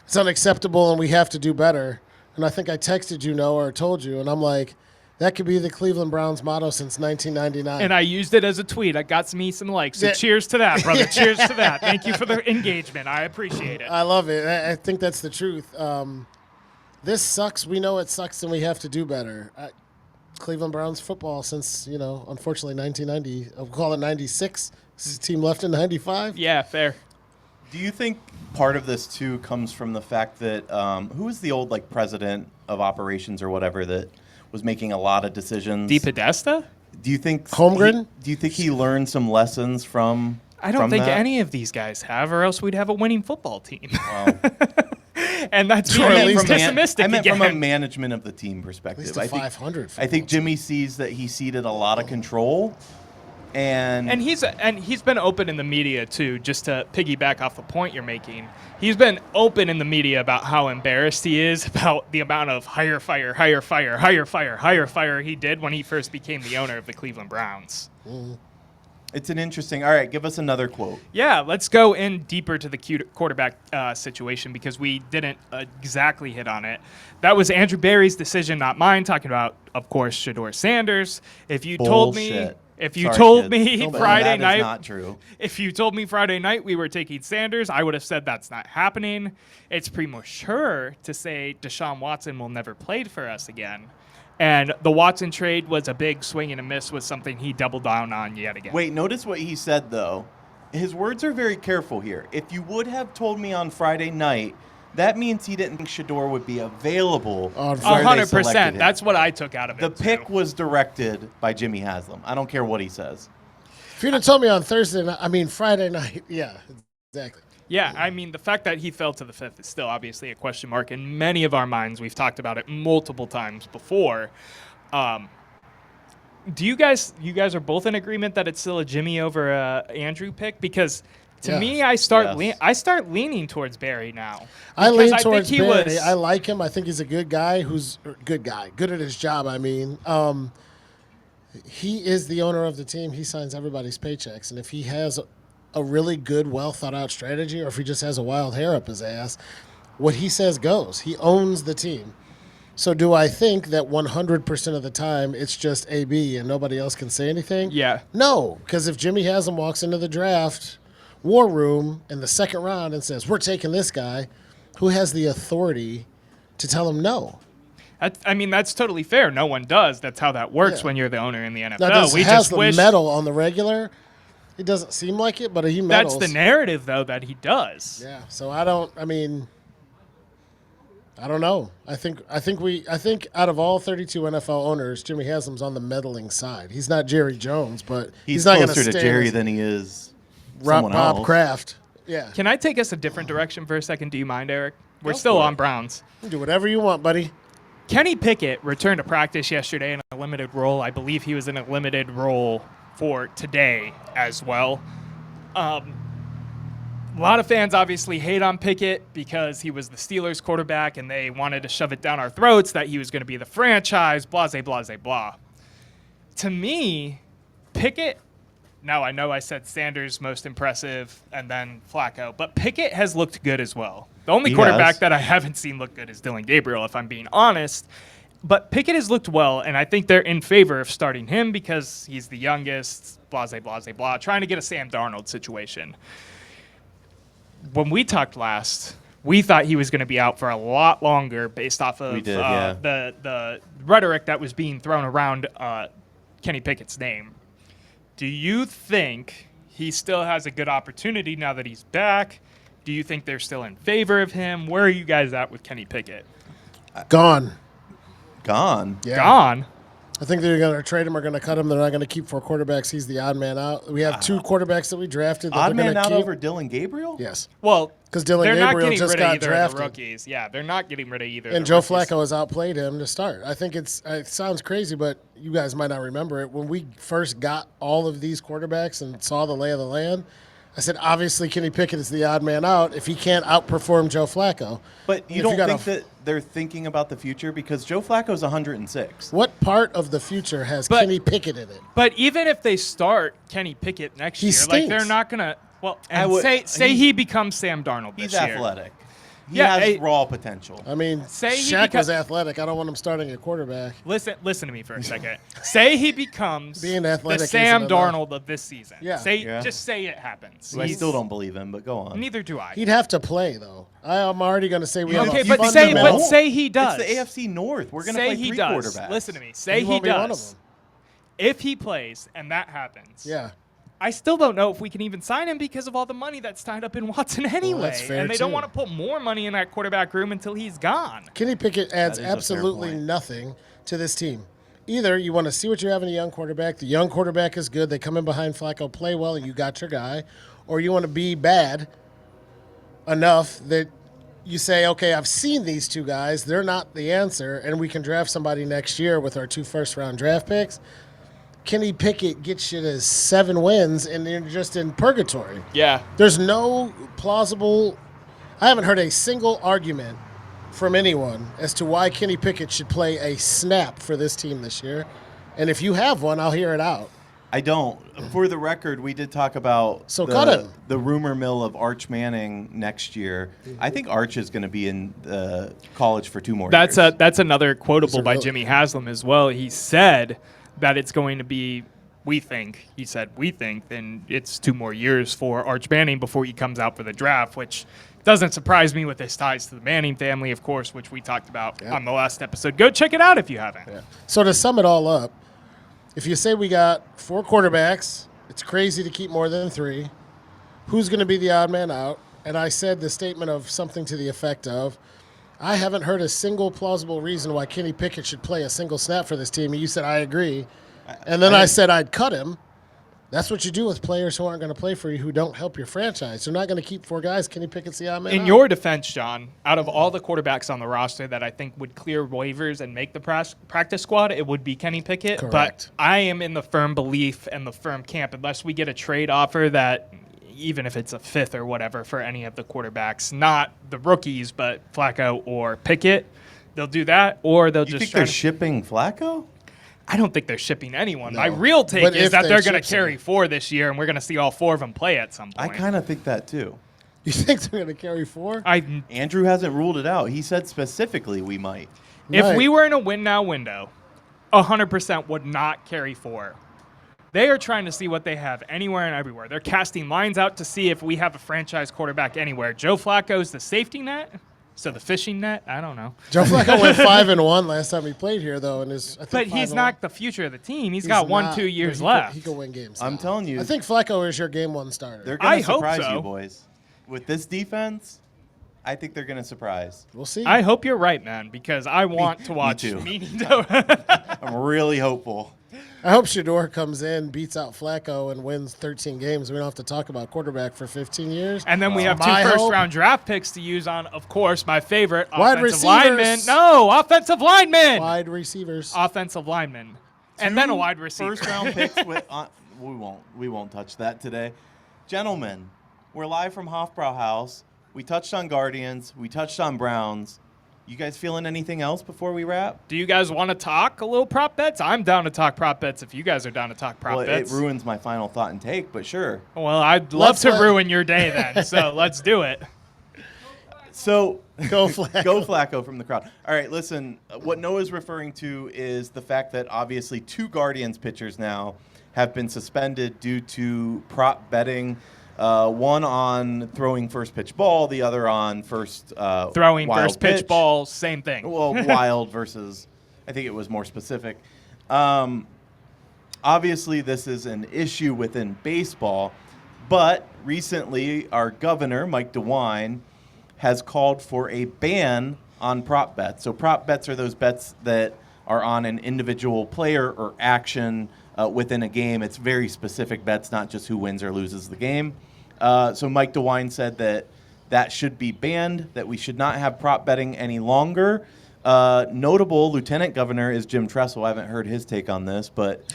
it's unacceptable and we have to do better. And I think I texted you, Noah, or told you, and I'm like, that could be the Cleveland Browns motto since 1999. And I used it as a tweet. I got me some likes. So Yeah. cheers to that, brother. Cheers to that. Thank you for the engagement. I appreciate it. I love it. I think that's the truth. This sucks. We know it sucks, and we have to do better. Cleveland Browns football since, unfortunately, 1990. I'll call it 96. This team left in 95. Yeah, fair. Do you think part of this, too, comes from the fact that who was the old president of operations or whatever that was making a lot of decisions? D. Podesta? Do you think Holmgren? Do you think he learned some lessons from? I don't from think that? any of these guys have, or else we'd have a winning football team. Well, And that's Or at being least pessimistic I meant again. from a management of the team At perspective. least a 500. I think Jimmy sees that he ceded a lot of control, and he's been open in the media too. Just to piggyback off the point you're making, he's been open in the media about how embarrassed he is about the amount of hire fire he did when he first became the owner of the Cleveland Browns. it's an interesting. All right, give us another quote. Yeah, let's go in deeper to the quarterback situation because we didn't exactly hit on it. That was Andrew Berry's decision, not mine. Talking about, of course, Shedeur Sanders. If you told me Bullshit. Sorry, kids. me But Friday that is night, not true. if you told me Friday night we were taking Sanders, I would have said that's not happening. It's premature to say Deshaun Watson will never play for us again. And the Watson trade was a big swing and a miss, was something he doubled down on yet again. Wait, notice what he said though. His words are very careful here. If you would have told me on Friday night, that means he didn't think Shedeur would be available. On where they selected 100%. him. That's what I took out of it. The too. pick was directed by Jimmy Haslam. I don't care what he says. If you'd have told me on Friday night, yeah, exactly. Yeah, I mean, the fact that he fell to the fifth is still obviously a question mark in many of our minds. We've talked about it multiple times before. Do you guys are both in agreement that it's still a Jimmy over Andrew pick? Because to Yeah. me, I start Yes. leaning towards Barry now. I Because lean think towards he Barry. was- I like him. I think he's a good guy good at his job. I mean, he is the owner of the team. He signs everybody's paychecks. And if he has a really good, well thought out strategy, or if he just has a wild hair up his ass, what he says goes. He owns the team. So do I think that 100% of the time it's just AB and nobody else can say anything? Yeah. No, because if Jimmy Haslam walks into the draft war room in the second round and says, we're taking this guy, who has the authority to tell him no? I mean, that's totally fair. No one does. That's how that works Yeah. when you're the owner in the NFL. Now, does we just Haslam wish meddle on the regular? It doesn't seem like it, but he meddles. that's the narrative, though, that he does. Yeah, so I don't know. I think out of all 32 NFL owners, Jimmy Haslam's on the meddling side. He's not Jerry Jones, but He's not going closer to stand Jerry than he is someone Bob else. Kraft. Yeah. Can I take us a different direction for a second? Do you mind, Erik? We're Go still for on it. Browns. Do whatever you want, buddy. Kenny Pickett returned to practice yesterday in a limited role. I believe he was in a limited role for today as well. A lot of fans obviously hate on Pickett because he was the Steelers quarterback and they wanted to shove it down our throats that he was going to be the franchise, blah, blah, blah, blah. To me, Pickett, now I know I said Sanders most impressive and then Flacco, but Pickett has looked good as well. The only He quarterback has. that I haven't seen look good is Dylan Gabriel, if I'm being honest. But Pickett has looked well, and I think they're in favor of starting him because he's the youngest, blah, blah, blah, blah, trying to get a Sam Darnold situation. When we talked last, we thought he was going to be out for a lot longer based off of We did, yeah. the rhetoric that was being thrown around Kenny Pickett's name. Do you think he still has a good opportunity now that he's back? Do you think they're still in favor of him? Where are you guys at with Kenny Pickett? Gone. Gone. Yeah. Gone. I think they're going to trade him or going to cut him. They're not going to keep 4 quarterbacks. He's the odd man out. We have 2 quarterbacks that we drafted. That Odd they're man gonna out keep. over Dylan Gabriel? Yes. Well, 'Cause Dylan they're not Gabriel getting just rid got of either drafted. of the rookies. Yeah, they're not getting rid of either of And the Joe rookies. Flacco has outplayed him to start. I think it sounds crazy, but you guys might not remember it. When we first got all of these quarterbacks and saw the lay of the land, I said, obviously Kenny Pickett is the odd man out if he can't outperform Joe Flacco. But And you if don't got think that they're thinking about the future? Because Joe Flacco's 106. What part of the future has But- Kenny Pickett in it? But even if they start Kenny Pickett next He year, like they're stinks. not gonna. Well, I and would- say he- he becomes Sam Darnold He's this year. athletic. He Yeah, has hey- raw potential. I mean, Say he Shaq beca- was athletic. I don't want him starting a quarterback. Listen to me for a second. Say he becomes Being the athletic Sam isn't enough. Darnold of this season. Yeah. Yeah. Just say it happens. I He's- still don't believe him, but go on. Neither do I. He'd have to play, though. I'm already going to say we Okay, have a but fundamental. say he does. It's the AFC North. We're going to Say play he 3 does. quarterbacks. Listen to me. Say he won't be one of does. them. If he plays and that happens, Yeah. I still don't know if we can even sign him because of all the money that's tied up in Watson anyway. that's fair, and they don't too. want to put more money in that quarterback room until he's gone. Kenny Pickett adds That is a fair absolutely point. nothing to this team. Either you want to see what you have in a young quarterback, the young quarterback is good, they come in behind Flacco, play well, and you got your guy, or you want to be bad enough that you say, okay, I've seen these 2 guys, they're not the answer, and we can draft somebody next year with our 2 first-round draft picks. Kenny Pickett gets you to 7 wins, and you're just in purgatory. Yeah. There's no plausible – I haven't heard a single argument from anyone as to why Kenny Pickett should play a snap for this team this year. And if you have one, I'll hear it out. I don't. For the record, we did talk about So cut him. the rumor mill of Arch Manning next year. I think Arch is going to be in college for 2 more That's years. that's another quotable by really- Jimmy Haslam as well. He said that it's going to be, we think, then it's 2 more years for Arch Manning before he comes out for the draft, which doesn't surprise me with his ties to the Manning family, of course, which we talked about on the last episode. Go check it out if you haven't. So to sum it all up, if you say we got 4 quarterbacks, it's crazy to keep more than 3. Who's going to be the odd man out? And I said the statement of something to the effect of, I haven't heard a single plausible reason why Kenny Pickett should play a single snap for this team. And you said, I agree. And then I said I'd cut him. That's what you do with players who aren't going to play for you, who don't help your franchise. They're not going to keep 4 guys. Kenny Pickett's the odd man In out. your defense, John, out of all the quarterbacks on the roster that I think would clear waivers and make the practice squad, it would be Kenny Pickett. Correct. But I am in the firm belief and the firm camp, unless we get a trade offer that, even if it's a 5th or whatever for any of the quarterbacks, not the rookies, but Flacco or Pickett, they'll do that, or they'll you just think try they're to- shipping Flacco? I don't think they're shipping anyone. No. My real take But is if that they they're going to ship carry 4 this year, and we're going to see all 4 of them play at some I point. kind of think that too. You think they're going to carry 4? Andrew hasn't ruled it out. He said specifically we might. If Right. we were in a win now window, 100% would not carry 4. They are trying to see what they have anywhere and everywhere. They're casting lines out to see if we have a franchise quarterback anywhere. Joe Flacco's the safety net, so the fishing net. I don't know, Joe Flacco went 5-1 last time he played here, though, and is I think but he's 5-1. not the future of the team. He's He's got not, 1-2 but years he left. He can win games. I'm now. telling you. I think Flacco is your game 1 starter. They're going I to hope surprise so. you boys. With this defense, I think they're going to surprise. We'll see. I hope you're right, man, because I want to watch. too. Me too. I'm really hopeful. I hope Shador comes in, beats out Flacco, and wins 13 games. We don't have to talk about quarterback for 15 years. And then we have 2 My hope- first-round draft picks to use on, of course, my favorite Wide offensive receivers. lineman. No, offensive lineman. Wide receivers. Offensive lineman. And then a wide receiver. First round picks with we won't touch that today. Gentlemen, we're live from Hofbrauhaus. We touched on Guardians, we touched on Browns. You guys feeling anything else before we wrap? Do you guys want to talk a little prop bets? I'm down to talk prop bets if you guys are down to talk prop Well, bets. it ruins my final thought and take, but sure. Well, I'd love Let's to let- ruin your day then, so let's do it. So Go Flacco. Go Flacco from the crowd. All right, listen, what Noah's referring to is the fact that obviously 2 Guardians pitchers now have been suspended due to prop betting. One on throwing first pitch ball, the other on first Throwing wild first pitch ball, same thing. Well, wild versus, I think it was more specific. Obviously, this is an issue within baseball, but recently our governor, Mike DeWine, has called for a ban on prop bets. So prop bets are those bets that are on an individual player or action within a game. It's very specific bets, not just who wins or loses the game. So Mike DeWine said that should be banned, that we should not have prop betting any longer. Notable lieutenant governor is Jim Tressel. I haven't heard his take on this, but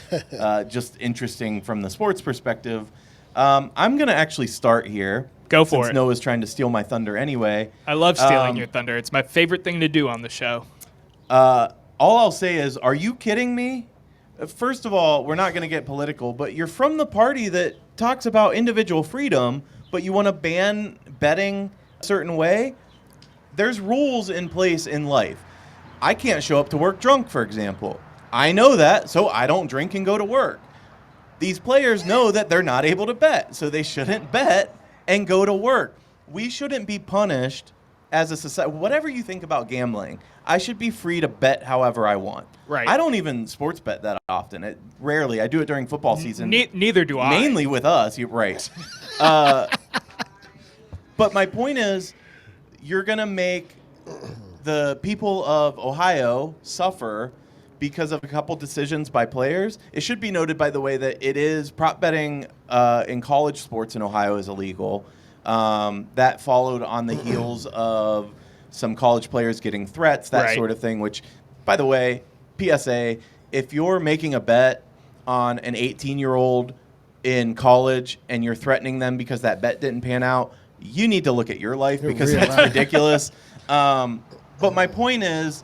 just interesting from the sports perspective. I'm going to actually start here. Go for since it. Noah's trying to steal my thunder anyway. I love stealing your thunder. It's my favorite thing to do on the show. All I'll say is, are you kidding me? First of all, we're not going to get political, but you're from the party that talks about individual freedom, but you want to ban betting a certain way? There's rules in place in life. I can't show up to work drunk, for example. I know that, so I don't drink and go to work. These players know that they're not able to bet, so they shouldn't bet and go to work. We shouldn't be punished as a society. Whatever you think about gambling, I should be free to bet however I want. Right. I don't even sports bet that often. Rarely. I do it during football season. Neither do I. Mainly with us. You're right. But my point is, you're going to make the people of Ohio suffer because of a couple decisions by players. It should be noted, by the way, that it is prop betting in college sports in Ohio is illegal. That followed on the heels of some college players getting threats, that Right. sort of thing, which, by the way, PSA, if you're making a bet on an 18-year-old in college and you're threatening them because that bet didn't pan out, you need to look at your life because real that's life. ridiculous. But my point is,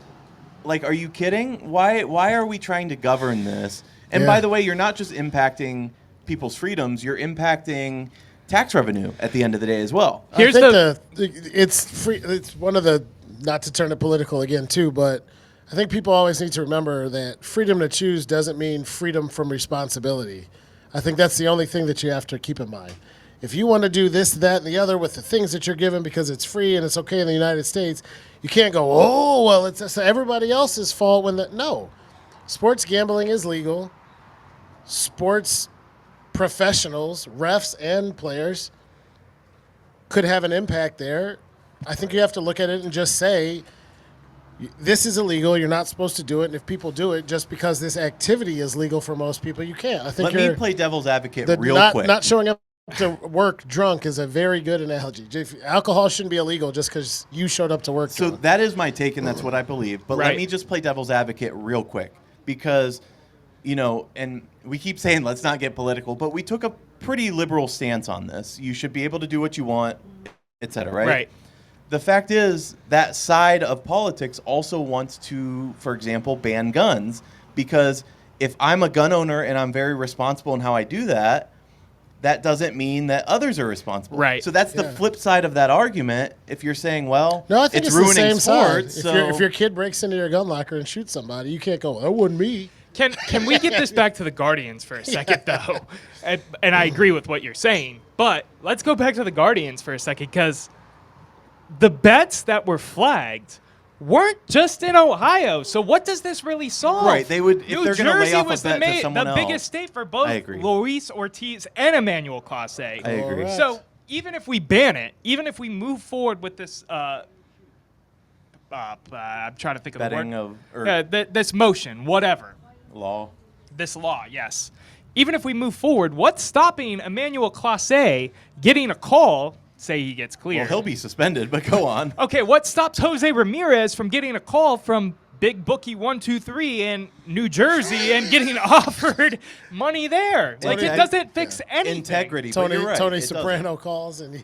like, are you kidding? Why are we trying to govern this? And Yeah. by the way, you're not just impacting people's freedoms, you're impacting tax revenue at the end of the day as well. Here's I think it's free. It's one of the, not to turn it political again too, but I think people always need to remember that freedom to choose doesn't mean freedom from responsibility. I think that's the only thing that you have to keep in mind. If you want to do this, that, and the other with the things that you're given because it's free and it's okay in the United States, you can't go, oh, well, it's everybody else's fault when that. No. Sports gambling is legal. Sports professionals, refs, and players could have an impact there. I think you have to look at it and just say, this is illegal. You're not supposed to do it. And if people do it, just because this activity is legal for most people, you can't. I think Let me play devil's advocate real quick. not showing up to work drunk is a very good analogy. Alcohol shouldn't be illegal just because you showed up to work So drunk. that is my take, and that's what I believe. But let Right. me just play devil's advocate real quick because, and we keep saying let's not get political, but we took a pretty liberal stance on this. You should be able to do what you want, et cetera, right? Right. The fact is that side of politics also wants to, for example, ban guns because if I'm a gun owner and I'm very responsible in how I do that, that doesn't mean that others are responsible. Right. So that's the flip side of that argument. If you're saying, well, No, I think it's the ruining same sports. side. If your kid breaks into your gun locker and shoots somebody, you can't go, that wasn't me. Can we get this back to the Guardians for a second, though? And I agree with what you're saying, but let's go back to the Guardians for a second because the bets that were flagged weren't just in Ohio. So what does this really solve? Right, they would- if New they're gonna lay Jersey off a was bet to someone the else. biggest state for both I agree. Luis Ortiz and Emmanuel Clase. I agree. Correct. So even if we ban it, even if we move forward with this, I'm trying to think of Betting the word. of or This motion, whatever. law. This law, yes. Even if we move forward, what's stopping Emmanuel Clase getting a call, say he gets cleared? Well, he'll be suspended, but go on. Okay, what stops Jose Ramirez from getting a call from Big Bookie 123 in New Jersey and getting offered money there? Like, it doesn't fix anything. Integrity, but Tony you're right. Tony It Soprano doesn't. calls, and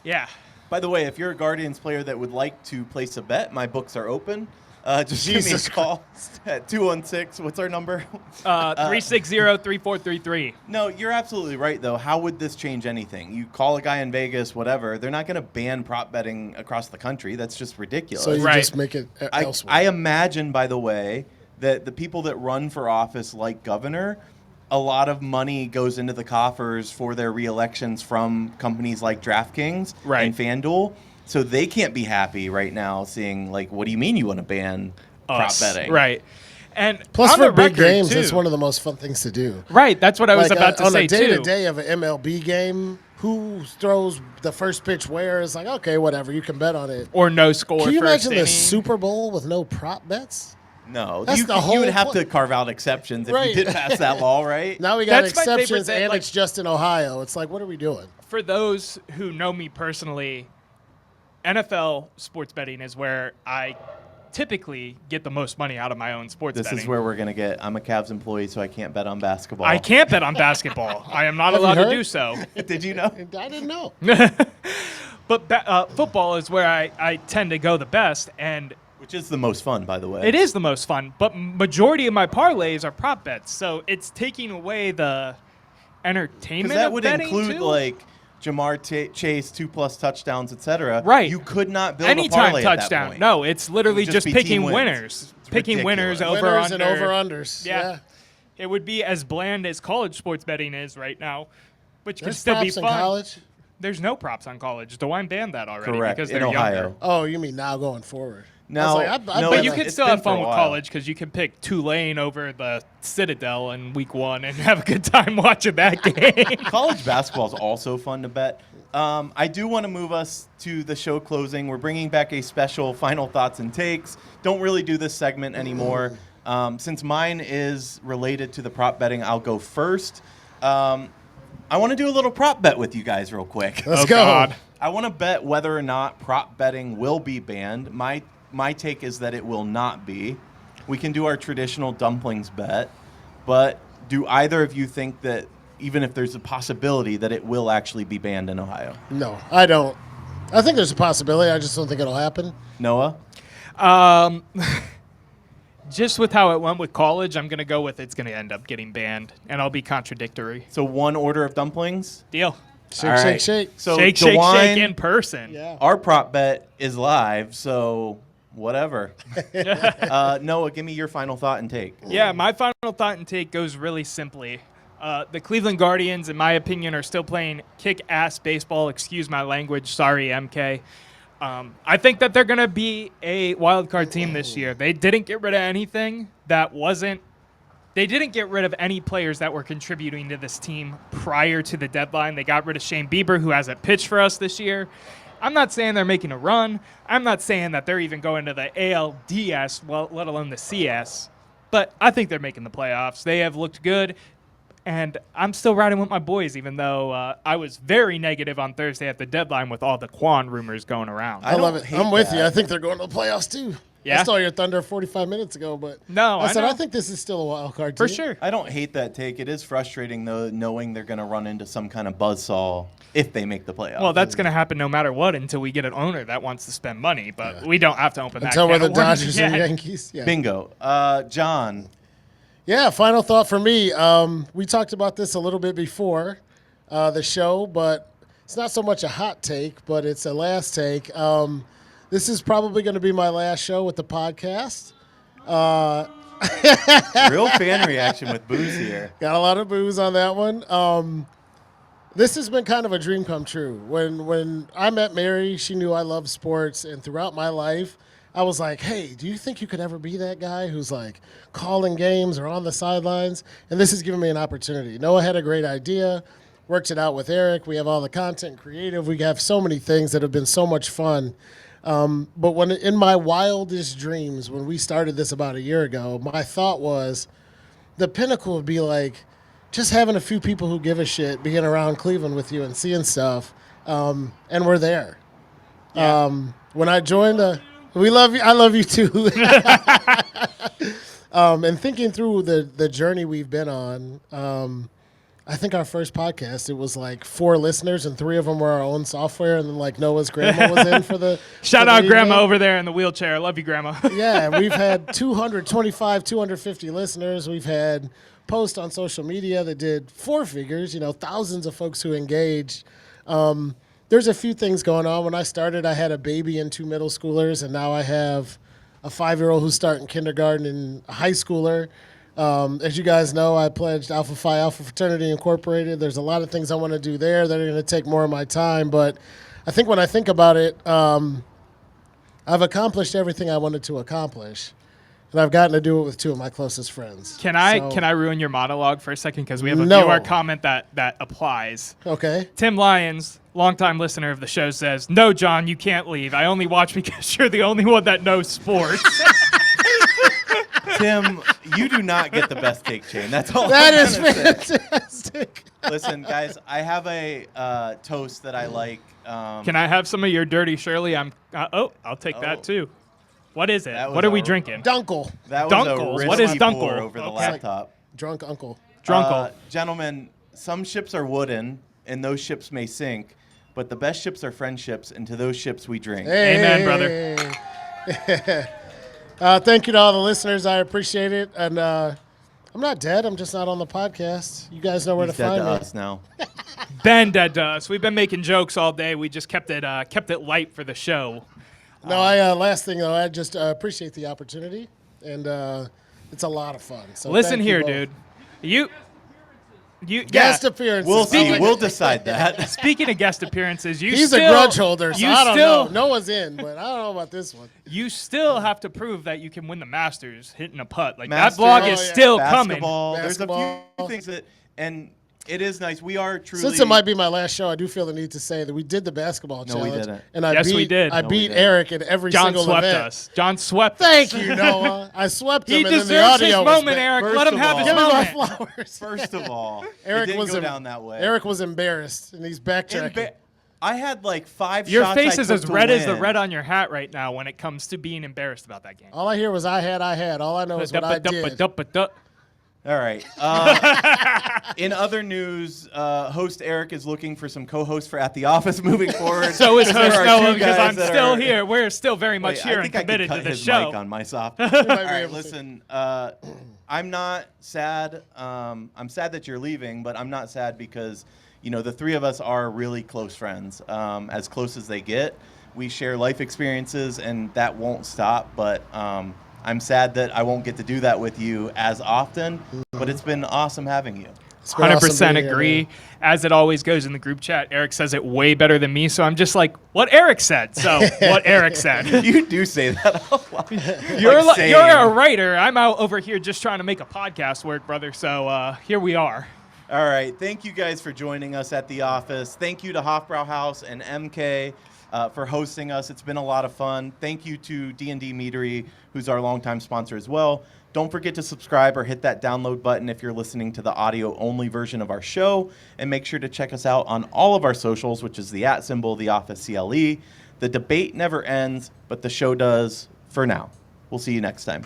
Yeah. By the way, if you're a Guardians player that would like to place a bet, my books are open. Just give me a Jesus call at 216. What's our number? 360-3433. No, you're absolutely right, though. How would this change anything? You call a guy in Vegas, whatever. They're not going to ban prop betting across the country. That's just ridiculous. so you Right. just make it elsewhere. I imagine, by the way, that the people that run for office like governor, a lot of money goes into the coffers for their re-elections from companies like DraftKings Right. and FanDuel. So they can't be happy right now seeing, like, what do you mean you want to ban prop Us. betting? Right. And Plus, on for the big record, games, too, it's one of the most fun things to do. Right, that's what I was about to on say, a day too. to day of an MLB game, who throws the first pitch where? It's like, okay, whatever, you can bet on it. Or no score Can you first imagine the inning. Super Bowl with no prop bets? No, That's you, the you whole would have point. to carve out exceptions if Right. you did pass that law, right? Now we got That's my favorite exceptions, thing, and like- it's just in Ohio. It's like, what are we doing? For those who know me personally, NFL sports betting is where I typically get the most money out of my own sports This betting. is where we're going to get. I'm a Cavs employee, so I can't bet on basketball. I can't bet on basketball. I am not Have you allowed to heard? do so. Did you know? I didn't know. But football is where I tend to go the best, and Which is the most fun, by the way. it is the most fun. But majority of my parlays are prop bets, so it's taking away the entertainment Because that of would betting, include, too. like, Jamar Chase, 2+ touchdowns, etc. Right. You could not build a Anytime parlay at that touchdown. point. No, it's literally It would just just be picking team wins. winners. It's Picking winners ridiculous. over Winners under. and over-unders. Yeah. It would be as bland as college sports betting is right now, which can There's still be props in fun. college? There's no props on college. DeWine banned that already Correct. because In they're Ohio. younger. Oh, you mean now going forward? Now, I was like, no, But it's- you can it's still been have for a fun with while. college because you can pick Tulane over the Citadel in week 1 and have a good time watching that game. College basketball is also fun to bet. I do want to move us to the show closing. We're bringing back a special final thoughts and takes. Don't really do this segment anymore. Since mine is related to the prop betting, I'll go first. I want to do a little prop bet with you guys real quick. Let's Oh, go. God. I want to bet whether or not prop betting will be banned. My take is that it will not be. We can do our traditional dumplings bet, but do either of you think that even if there's a possibility that it will actually be banned in Ohio? No, I don't. I think there's a possibility. I just don't think it'll happen. Noah? Just with how it went with college, I'm going to go with it's going to end up getting banned, and I'll be contradictory. So one order of dumplings? Deal. Shake, All shake, right. shake. So shake, DeWine, shake, shake in person. Yeah. our prop bet is live, so whatever. Noah, give me your final thought and take. Yeah, my final thought and take goes really simply. The Cleveland Guardians, in my opinion, are still playing kick-ass baseball. Excuse my language. Sorry, MK. I think that they're going to be a wild card team this year. They didn't get rid of anything that wasn't. They didn't get rid of any players that were contributing to this team prior to the deadline. They got rid of Shane Bieber, who hasn't pitched for us this year. I'm not saying they're making a run. I'm not saying that they're even going to the ALDS, well, let alone the CS. But I think they're making the playoffs. They have looked good. And I'm still riding with my boys, even though I was very negative on Thursday at the deadline with all the Quan rumors going around. I love don't it. hate I'm with that. you. I think they're going to the playoffs too. Yeah? I saw your thunder 45 minutes ago, but No, I I said know. I think this is still a wild card For team. sure. I don't hate that take. It is frustrating, though, knowing they're going to run into some kind of buzzsaw if they make the playoffs. Well, that's going to happen no matter what until we get an owner that wants to spend money. But we don't have to open Until that we're can the of worms Dodgers yet. or Yankees. Yeah. Bingo. John, Yeah, final thought for me. We talked about this a little bit before the show, but it's not so much a hot take, but it's a last take. This is probably going to be my last show with the podcast. real fan reaction with booze here. Got a lot of booze on that one. This has been kind of a dream come true. When I met Mary, she knew I loved sports, and throughout my life, I was like, hey, do you think you could ever be that guy who's like calling games or on the sidelines? And this has given me an opportunity. Noah had a great idea, worked it out with Erik. We have all the content creative. We have so many things that have been so much fun. But when in my wildest dreams, when we started this about a year ago, my thought was, the pinnacle would be like just having a few people who give a shit being around Cleveland with you and seeing stuff, and we're there. Yeah. When I joined, we love you. I love you too. And thinking through the journey we've been on, I think our first podcast, it was like 4 listeners and 3 of them were our own software, and then like Noah's grandma was in for the Shout for the out Grandma evening. over there in the wheelchair. Love you, Grandma. Yeah, we've had 225, 250 listeners. We've had posts on social media that did 4 figures, thousands of folks who engaged. There's a few things going on. When I started, I had a baby and 2 middle schoolers, and now I have a 5-year-old who's starting kindergarten and a high schooler. As you guys know, I pledged Alpha Phi Alpha Fraternity Incorporated. There's a lot of things I want to do there that are going to take more of my time. But I think when I think about it, I've accomplished everything I wanted to accomplish. And I've gotten to do it with 2 of my closest friends. Can I ruin your monologue for a second? Because we have a No. viewer comment that applies. Okay. Tim Lyons, longtime listener of the show, says, "No, John, you can't leave. I only watch because you're the only one that knows sports." Tim, you do not get the best take chain. That's all. That I'm is gonna say. fantastic. Listen, guys, I have a toast that I like. Can I have some of your dirty Shirley? I'll take that too. What is it? That was What are we a- drinking? Dunkel. That was Dunkles. a What is risky Dunkel? pour over the Okay. laptop. Drunk uncle. Drunkle. Gentlemen, some ships are wooden, and those ships may sink, but the best ships are friendships, and to those ships we drink. Amen, brother. Thank you to all the listeners. I appreciate it. And I'm not dead. I'm just not on the podcast. You guys know where He's to dead find to me. us now. Ben dead to us. We've been making jokes all day. We just kept it light for the show. No, last thing though, I just appreciate the opportunity, and it's a lot of fun. So Listen thank you here, both. dude. You Guest yeah. appearances. We'll see. Like- We'll decide that. Speaking of guest appearances, He's still, a grudge holder, so you I don't still, know. Noah's in, but I don't know about this one. You still have to prove that you can win the Masters hitting a putt. Like Masters, that vlog oh, is yeah. still coming. Basketball. There's a Basketball. few things that, and it is nice. We are truly. Since it might be my last show, I do feel the need to say that we did the basketball No, we challenge. didn't. And I Yes, beat, we did. I No, we beat didn't. Erik in every John single swept event. us. John swept us. Thank you, Noah. I swept him, He and then the deserves his audio was moment, bad. Eric. First Let him of have all- his Give me my moment. flowers. First of all, Eric it didn't was go down that way. Eric was embarrassed, and he's backtracking. I had like 5 Your shots. face I is took as to red as the win. red on your hat right now when it comes to being embarrassed about that game. All I hear was I had. All I know is what I did. All right. In other news, host Eric is looking for some co-hosts for At the Office moving forward. So is There host are Noah two because guys I'm that still are- here. We're still very much Wait, here I and think I could committed cut to the his show. mic on my soft. might All be right, able to. listen. I'm not sad. I'm sad that you're leaving, but I'm not sad because the 3 of us are really close friends, as close as they get. We share life experiences, and that won't stop. But I'm sad that I won't get to do that with you as often. But it's been awesome having you. It's been awesome 100% being here, agree. man. As it always goes in the group chat, Eric says it way better than me, so I'm just like, what Eric said. So what Eric said. You do say that a lot. You're a writer. I'm out over here just trying to make a podcast work, brother. So here we are. All right. Thank you guys for joining us at the office. Thank you to Hofbrauhaus and MK for hosting us. It's been a lot of fun. Thank you to D&D Meadery, who's our longtime sponsor as well. Don't forget to subscribe or hit that download button if you're listening to the audio-only version of our show. And make sure to check us out on all of our socials, which is the @ the office CLE. The debate never ends, but the show does for now. We'll see you next time.